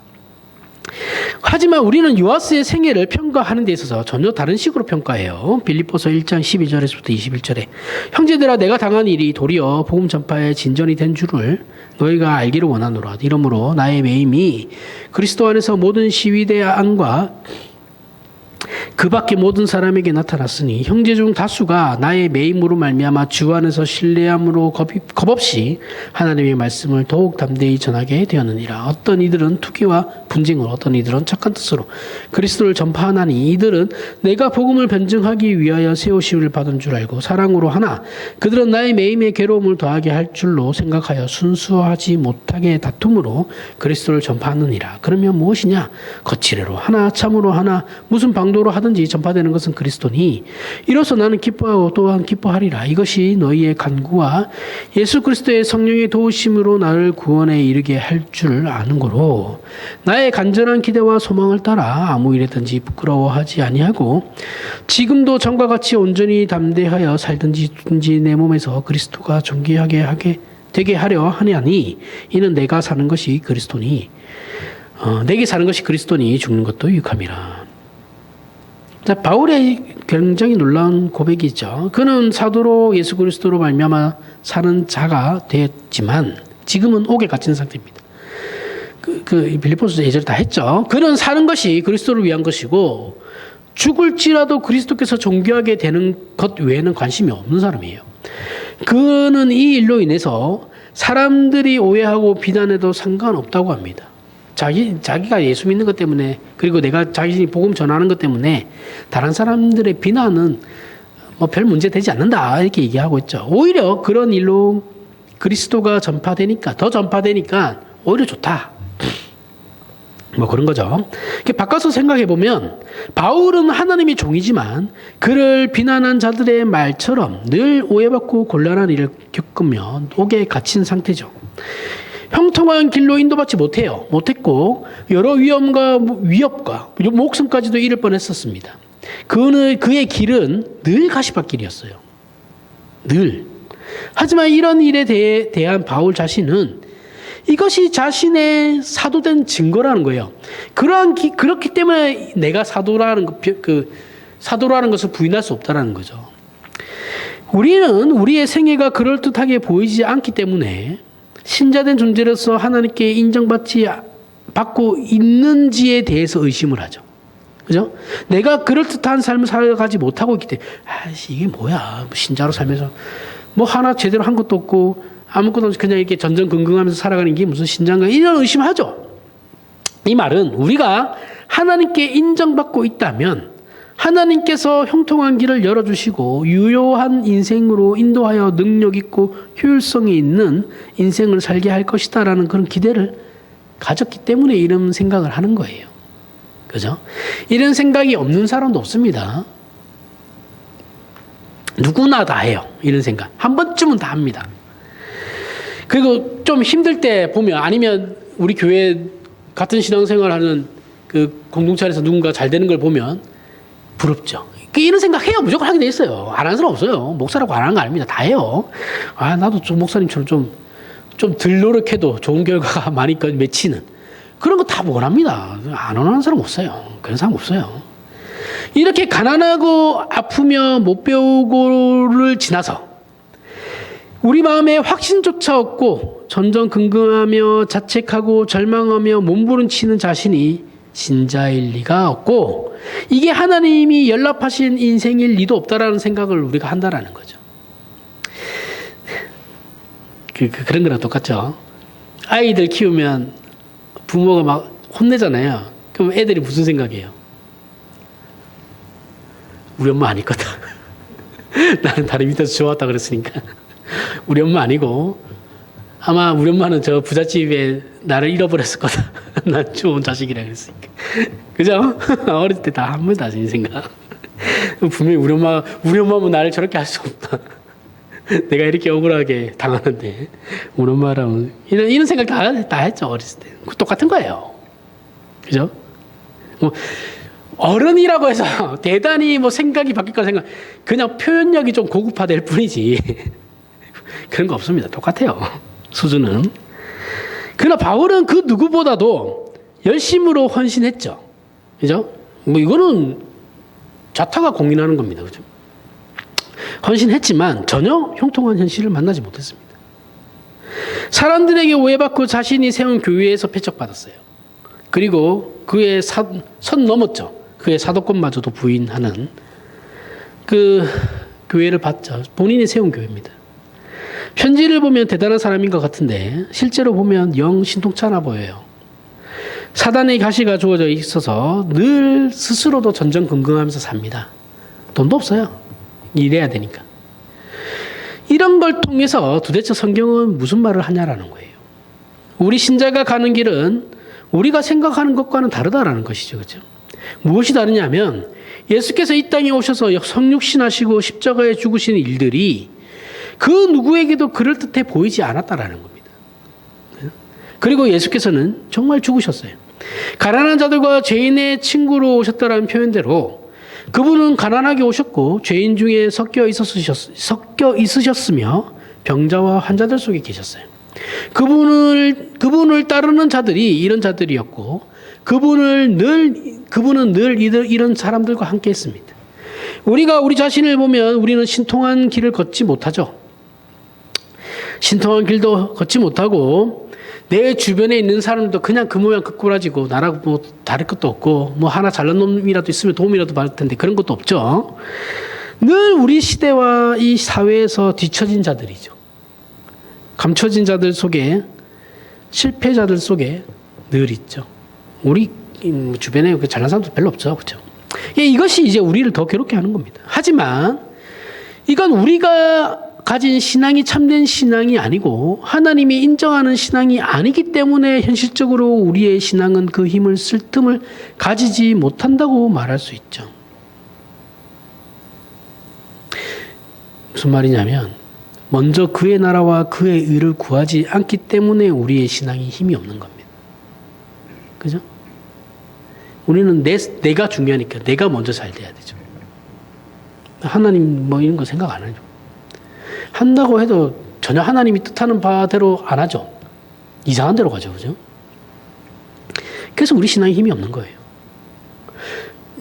하지만 우리는 요아스의 생애를 평가하는 데 있어서 전혀 다른 식으로 평가해요. 빌립보서 1장 12절에서부터 21절에 형제들아 내가 당한 일이 도리어 복음 전파의 진전이 된 줄을 너희가 알기를 원하노라. 이러므로 나의 매임이 그리스도 안에서 모든 시위대 안과 그 밖에 모든 사람에게 나타났으니 형제 중 다수가 나의 매임으로 말미암아 주 안에서 신뢰함으로 겁없이 하나님의 말씀을 더욱 담대히 전하게 되었느니라. 어떤 이들은 투기와 분쟁으로 어떤 이들은 착한 뜻으로 그리스도를 전파하나니 이들은 내가 복음을 변증하기 위하여 세우심을 받은 줄 알고 사랑으로 하나 그들은 나의 매임에 괴로움을 더하게 할 줄로 생각하여 순수하지 못하게 다툼으로 그리스도를 전파하느니라. 그러면 무엇이냐? 거칠애로 하나 참으로 하나 무슨 방도로 하든지 전파되는 것은 그리스도니 이로써 나는 기뻐하고 또한 기뻐하리라. 이것이 너희의 간구와 예수 그리스도의 성령의 도우심으로 나를 구원에 이르게 할 줄 아는 거로 나의 간절한 기대와 소망을 따라 아무 일에든지 부끄러워하지 아니하고 지금도 전과 같이 온전히 담대하여 살든지 내 몸에서 그리스도가 존귀하게 되게 하려 하냐니 이는 내가 사는 것이 그리스도니 내게 사는 것이 그리스도니 죽는 것도 유익함이라. 자, 바울의 굉장히 놀라운 고백이죠. 그는 사도로 예수 그리스도로 말미암아 사는 자가 되었지만 지금은 옥에 갇힌 상태입니다. 빌립보서 예전에 다 했죠. 그는 사는 것이 그리스도를 위한 것이고 죽을지라도 그리스도께서 존귀하게 되는 것 외에는 관심이 없는 사람이에요. 그는 이 일로 인해서 사람들이 오해하고 비난해도 상관없다고 합니다. 자기가 예수 믿는 것 때문에 그리고 내가 자신이 복음 전하는 것 때문에 다른 사람들의 비난은 뭐 별 문제 되지 않는다 이렇게 얘기하고 있죠. 오히려 그런 일로 그리스도가 더 전파되니까 오히려 좋다. 뭐 그런 거죠. 바꿔서 생각해 보면 바울은 하나님의 종이지만 그를 비난한 자들의 말처럼 늘 오해받고 곤란한 일을 겪으며 옥에 갇힌 상태죠. 형통한 길로 인도받지 못했고 여러 위협과 목숨까지도 잃을 뻔했었습니다. 그의 길은 늘 가시밭길이었어요. 늘. 하지만 이런 일에 대한 바울 자신은 이것이 자신의 사도된 증거라는 거예요. 그렇기 때문에 내가 사도라는 것을 부인할 수 없다는 거죠. 우리는 우리의 생애가 그럴듯하게 보이지 않기 때문에 신자된 존재로서 하나님께 인정받고 있는지에 대해서 의심을 하죠. 그죠? 내가 그럴듯한 삶을 살아가지 못하고 있기 때문에 이게 뭐야? 신자로 살면서 뭐 하나 제대로 한 것도 없고 아무것도 없이 그냥 이렇게 전전긍긍하면서 살아가는 게 무슨 신자인가 이런 의심하죠. 이 말은 우리가 하나님께 인정받고 있다면 하나님께서 형통한 길을 열어주시고 유효한 인생으로 인도하여 능력 있고 효율성이 있는 인생을 살게 할 것이다라는 그런 기대를 가졌기 때문에 이런 생각을 하는 거예요. 그죠? 이런 생각이 없는 사람도 없습니다. 누구나 다 해요. 이런 생각. 한 번쯤은 다 합니다. 그리고 좀 힘들 때 보면 아니면 우리 교회 같은 신앙생활 하는 그 공동체 안에서 누군가 잘 되는 걸 보면 부럽죠. 이런 생각 해요. 무조건 하게 돼 있어요. 안 하는 사람 없어요. 목사라고 안 하는 거 아닙니다. 다 해요. 아, 나도 좀 목사님처럼 좀 덜 노력해도 좋은 결과가 많이 맺히는 그런 거 다 원합니다. 안 원하는 사람 없어요. 그런 사람 없어요. 이렇게 가난하고 아프며 못 배우고를 지나서 우리 마음에 확신조차 없고 전전긍긍하며 자책하고 절망하며 몸부림치는 자신이 신자일 리가 없고 이게 하나님이 연락하신 인생일 리도 없다라는 생각을 우리가 한다라는 거죠. 그런 거랑 똑같죠. 아이들 키우면 부모가 막 혼내잖아요. 그럼 애들이 무슨 생각이에요? 우리 엄마 아니거든. 나는 다른 밑에서 좋았다 그랬으니까. 우리 엄마 아니고 아마 우리 엄마는 저 부잣집에 나를 잃어버렸을 거다. 난 좋은 자식이라 그랬으니까. 그죠? 어릴 때 다 한 번도 하신 생각. 분명히 우리 엄마면 나를 저렇게 할 수 없다. 내가 이렇게 억울하게 당하는데 우리 엄마라면 이런 생각 다 했죠. 어렸을 때. 똑같은 거예요. 그죠? 뭐 어른이라고 해서 대단히 뭐 생각이 바뀔 거 생각 그냥 표현력이 좀 고급화될 뿐이지 그런 거 없습니다. 똑같아요. 수준은. 그러나 바울은 그 누구보다도 열심으로 헌신했죠. 그죠? 뭐 이거는 자타가 공인하는 겁니다. 그죠? 헌신했지만 전혀 형통한 현실을 만나지 못했습니다. 사람들에게 오해받고 자신이 세운 교회에서 배척받았어요. 그리고 그의 선 넘었죠. 그의 사도권마저도 부인하는 그 교회를 봤죠. 본인이 세운 교회입니다. 편지를 보면 대단한 사람인 것 같은데 실제로 보면 영 신통치 않아 보여요. 사단의 가시가 주어져 있어서 늘 스스로도 전전긍긍하면서 삽니다. 돈도 없어요. 일해야 되니까. 이런 걸 통해서 도대체 성경은 무슨 말을 하냐라는 거예요. 우리 신자가 가는 길은 우리가 생각하는 것과는 다르다라는 것이죠. 그렇죠? 무엇이 다르냐면 예수께서 이 땅에 오셔서 성육신하시고 십자가에 죽으신 일들이 그 누구에게도 그럴듯해 보이지 않았다라는 겁니다. 그리고 예수께서는 정말 죽으셨어요. 가난한 자들과 죄인의 친구로 오셨다라는 표현대로 그분은 가난하게 오셨고 죄인 중에 섞여 있으셨으며 병자와 환자들 속에 계셨어요. 그분을 따르는 자들이 이런 자들이었고 그분은 늘 이런 사람들과 함께 했습니다. 우리가 우리 자신을 보면 우리는 신통한 길을 걷지 못하죠. 신통한 길도 걷지 못하고 내 주변에 있는 사람도 그냥 그 모양 그 꼴아지고 나라고 뭐 다를 것도 없고 뭐 하나 잘난 놈이라도 있으면 도움이라도 받을 텐데 그런 것도 없죠. 늘 우리 시대와 이 사회에서 뒤처진 자들이죠. 감춰진 자들 속에 실패자들 속에 늘 있죠. 우리 주변에 잘난 사람도 별로 없죠. 그렇죠? 이것이 이제 우리를 더 괴롭게 하는 겁니다. 하지만 이건 우리가 가진 신앙이 참된 신앙이 아니고 하나님이 인정하는 신앙이 아니기 때문에 현실적으로 우리의 신앙은 그 힘을 쓸 틈을 가지지 못한다고 말할 수 있죠. 무슨 말이냐면 먼저 그의 나라와 그의 의를 구하지 않기 때문에 우리의 신앙이 힘이 없는 겁니다. 그죠? 우리는 내가 중요하니까 내가 먼저 잘 돼야 되죠. 하나님 뭐 이런 거 생각 안 하죠. 한다고 해도 전혀 하나님이 뜻하는 바대로 안 하죠. 이상한 데로 가죠. 그죠? 그래서 우리 신앙에 힘이 없는 거예요.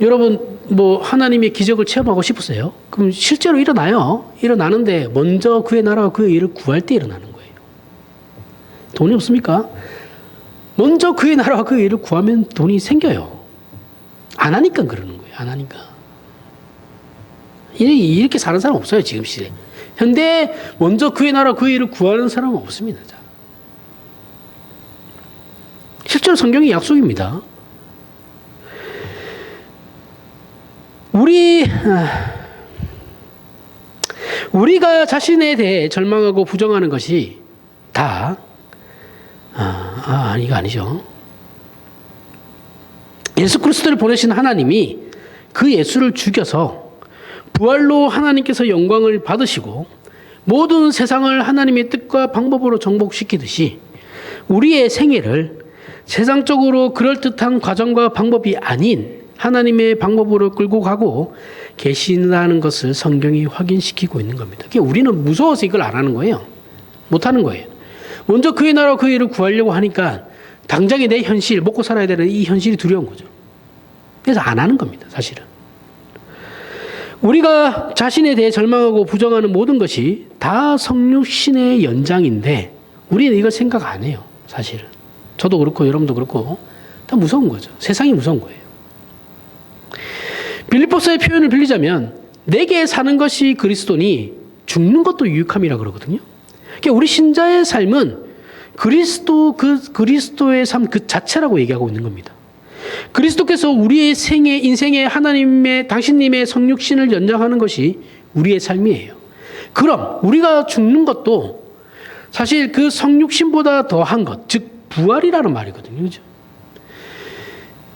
여러분 뭐 하나님의 기적을 체험하고 싶으세요? 그럼 실제로 일어나요. 일어나는데 먼저 그의 나라와 그의 일을 구할 때 일어나는 거예요. 돈이 없습니까? 먼저 그의 나라와 그의 일을 구하면 돈이 생겨요. 안 하니까 그러는 거예요. 안 하니까. 이렇게 사는 사람 없어요. 지금 시대에. 현대에 먼저 그의 나라 그의 일을 구하는 사람은 없습니다. 실제로 성경의 약속입니다. 우리가 자신에 대해 절망하고 부정하는 것이 다 이거 아니죠. 예수 그리스도를 보내신 하나님이 그 예수를 죽여서 부활로 하나님께서 영광을 받으시고 모든 세상을 하나님의 뜻과 방법으로 정복시키듯이 우리의 생애를 세상적으로 그럴듯한 과정과 방법이 아닌 하나님의 방법으로 끌고 가고 계신다는 것을 성경이 확인시키고 있는 겁니다. 그러니까 우리는 무서워서 이걸 안 하는 거예요. 못 하는 거예요. 먼저 그의 나라와 그의 일을 구하려고 하니까 당장의 내 현실, 먹고 살아야 되는 이 현실이 두려운 거죠. 그래서 안 하는 겁니다, 사실은. 우리가 자신에 대해 절망하고 부정하는 모든 것이 다 성육신의 연장인데 우리는 이걸 생각 안 해요, 사실은. 저도 그렇고 여러분도 그렇고 다 무서운 거죠. 세상이 무서운 거예요. 빌립보서의 표현을 빌리자면 내게 사는 것이 그리스도니 죽는 것도 유익함이라 그러거든요. 그러니까 우리 신자의 삶은 그리스도의 삶 그 자체라고 얘기하고 있는 겁니다. 그리스도께서 우리의 인생에 하나님의 당신님의 성육신을 연장하는 것이 우리의 삶이에요. 그럼 우리가 죽는 것도 사실 그 성육신보다 더한 것, 즉 부활이라는 말이거든요. 그렇죠?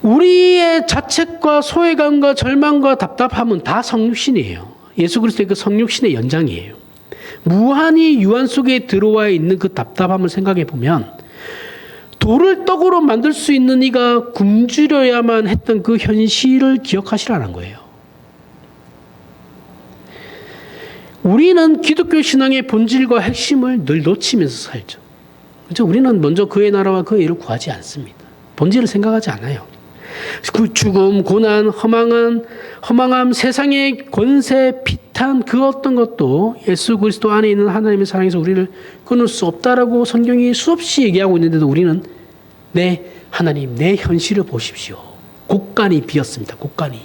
우리의 자책과 소외감과 절망과 답답함은 다 성육신이에요. 예수 그리스도의 그 성육신의 연장이에요. 무한히 유한 속에 들어와 있는 그 답답함을 생각해 보면 돌을 떡으로 만들 수 있는 이가 굶주려야만 했던 그 현실을 기억하시라는 거예요. 우리는 기독교 신앙의 본질과 핵심을 늘 놓치면서 살죠. 그렇죠? 우리는 먼저 그의 나라와 그의 일을 구하지 않습니다. 본질을 생각하지 않아요. 죽음, 고난, 허망함, 세상의 권세, 비탄 그 어떤 것도 예수 그리스도 안에 있는 하나님의 사랑에서 우리를 끊을 수 없다라고 성경이 수없이 얘기하고 있는데도 우리는 하나님, 내 현실을 보십시오. 곡간이 비었습니다. 곡간이.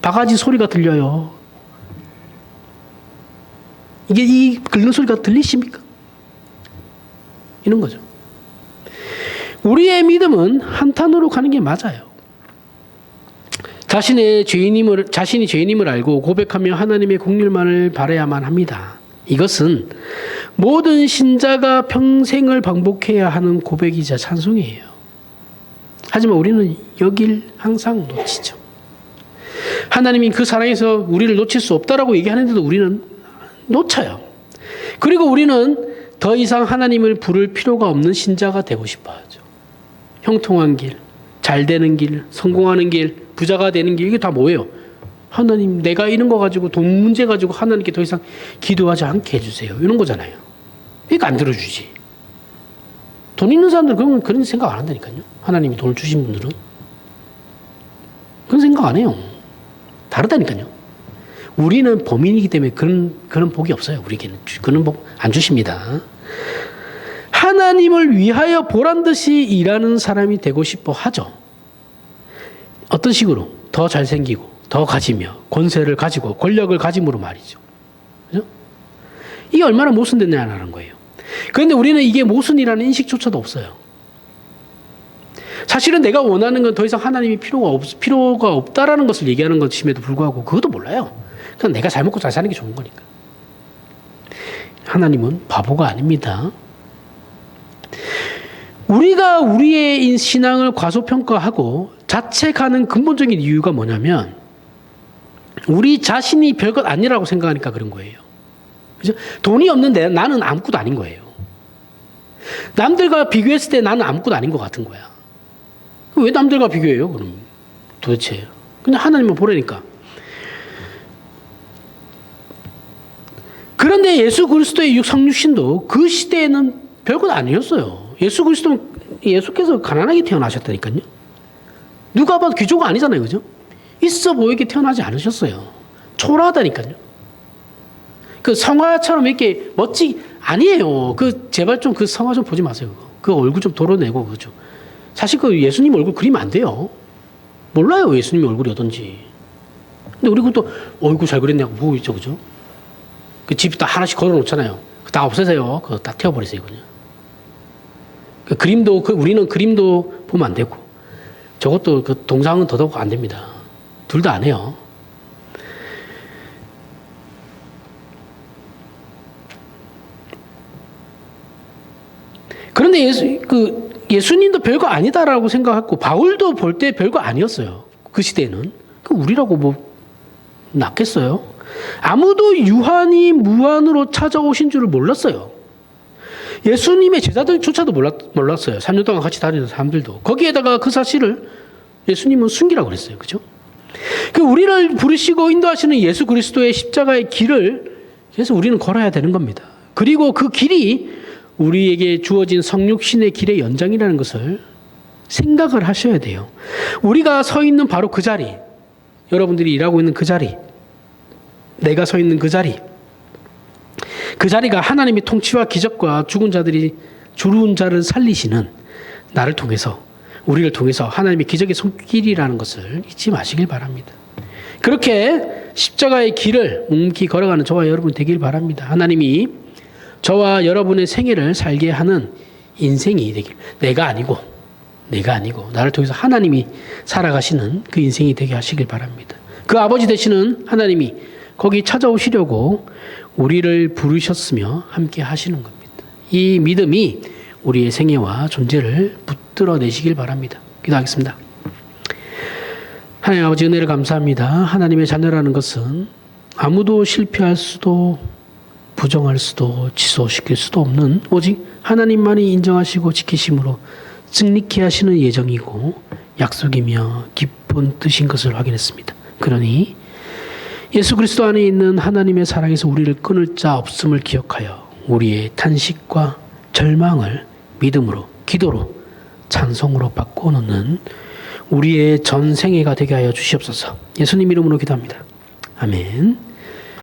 바가지 소리가 들려요. 이게 이 긁는 소리가 들리십니까? 이런 거죠. 우리의 믿음은 한탄으로 가는 게 맞아요. 자신이 죄인임을 알고 고백하며 하나님의 긍휼만을 바라야만 합니다. 이것은 모든 신자가 평생을 반복해야 하는 고백이자 찬송이에요. 하지만 우리는 여길 항상 놓치죠. 하나님이 그 사랑에서 우리를 놓칠 수 없다라고 얘기하는데도 우리는 놓쳐요. 그리고 우리는 더 이상 하나님을 부를 필요가 없는 신자가 되고 싶어 하죠. 형통한 길, 잘 되는 길, 성공하는 길, 부자가 되는 길, 이게 다 뭐예요? 하나님, 내가 이런 거 가지고 돈 문제 가지고 하나님께 더 이상 기도하지 않게 해주세요. 이런 거잖아요. 그러니까 안 들어주지. 돈 있는 사람들은 그런 생각 안 한다니까요. 하나님이 돈을 주신 분들은. 그런 생각 안 해요. 다르다니까요. 우리는 범인이기 때문에 그런 복이 없어요. 우리에게는. 그런 복 안 주십니다. 하나님을 위하여 보란 듯이 일하는 사람이 되고 싶어 하죠. 어떤 식으로? 더 잘생기고, 더 가지며, 권세를 가지고, 권력을 가짐으로 말이죠. 그죠? 이게 얼마나 모순됐냐는 거예요. 그런데 우리는 이게 모순이라는 인식조차도 없어요. 사실은 내가 원하는 건 더 이상 하나님이 필요가 없다라는 것을 얘기하는 것임에도 불구하고 그것도 몰라요. 그냥 내가 잘 먹고 잘 사는 게 좋은 거니까. 하나님은 바보가 아닙니다. 우리가 우리의 신앙을 과소평가하고 자책하는 근본적인 이유가 뭐냐면 우리 자신이 별것 아니라고 생각하니까 그런 거예요. 그죠? 돈이 없는데 나는 아무것도 아닌 거예요. 남들과 비교했을 때 나는 아무것도 아닌 것 같은 거야. 왜 남들과 비교해요, 그럼? 도대체. 그냥 하나님만 보라니까. 그런데 예수 그리스도의 성육신도 그 시대에는 별것 아니었어요. 예수께서 가난하게 태어나셨다니까요. 누가 봐도 귀족 아니잖아요, 그죠? 있어 보이게 태어나지 않으셨어요. 초라하다니까요. 그 성화처럼 이렇게 아니에요. 제발 좀 그 성화 좀 보지 마세요. 그 얼굴 좀 도려내고, 그죠? 사실 그 예수님 얼굴 그리면 안 돼요. 몰라요, 예수님 얼굴이 어떤지. 근데 우리 그것도 얼굴 잘 그렸냐고 보고 있죠, 그죠? 그 집이 다 하나씩 걸어 놓잖아요. 다 없애세요. 그거 다 태워버리세요, 그냥. 우리는 그림도 보면 안 되고, 저것도 그 동상은 더더욱 안 됩니다. 둘 다 안 해요. 그런데 예수님도 별거 아니다라고 생각했고, 바울도 볼 때 별거 아니었어요. 그 시대에는. 우리라고 뭐, 낫겠어요? 아무도 유한히 무한으로 찾아오신 줄을 몰랐어요. 예수님의 제자들조차도 몰랐어요. 3년 동안 같이 다니는 사람들도. 거기에다가 그 사실을 예수님은 숨기라고 그랬어요. 그죠? 그 우리를 부르시고 인도하시는 예수 그리스도의 십자가의 길을 그래서 우리는 걸어야 되는 겁니다. 그리고 그 길이 우리에게 주어진 성육신의 길의 연장이라는 것을 생각을 하셔야 돼요. 우리가 서 있는 바로 그 자리, 여러분들이 일하고 있는 그 자리, 내가 서 있는 그 자리, 그 자리가 하나님의 통치와 기적과 죽은 자를 살리시는 나를 통해서, 우리를 통해서 하나님의 기적의 손길이라는 것을 잊지 마시길 바랍니다. 그렇게 십자가의 길을 묵묵히 걸어가는 저와 여러분 되길 바랍니다. 하나님이 저와 여러분의 생애를 살게 하는 인생이 되길, 내가 아니고 나를 통해서 하나님이 살아가시는 그 인생이 되게 하시길 바랍니다. 그 아버지 되시는 하나님이 거기 찾아오시려고 우리를 부르셨으며 함께 하시는 겁니다. 이 믿음이 우리의 생애와 존재를 붙들어내시길 바랍니다. 기도하겠습니다. 하나님 아버지, 은혜를 감사합니다. 하나님의 자녀라는 것은 아무도 실패할 수도 부정할 수도 취소시킬 수도 없는 오직 하나님만이 인정하시고 지키심으로 승리케 하시는 예정이고 약속이며 깊은 뜻인 것을 확인했습니다. 그러니 예수 그리스도 안에 있는 하나님의 사랑에서 우리를 끊을 자 없음을 기억하여 우리의 탄식과 절망을 믿음으로, 기도로, 찬송으로 바꿔놓는 우리의 전생애가 되게 하여 주시옵소서. 예수님 이름으로 기도합니다. 아멘.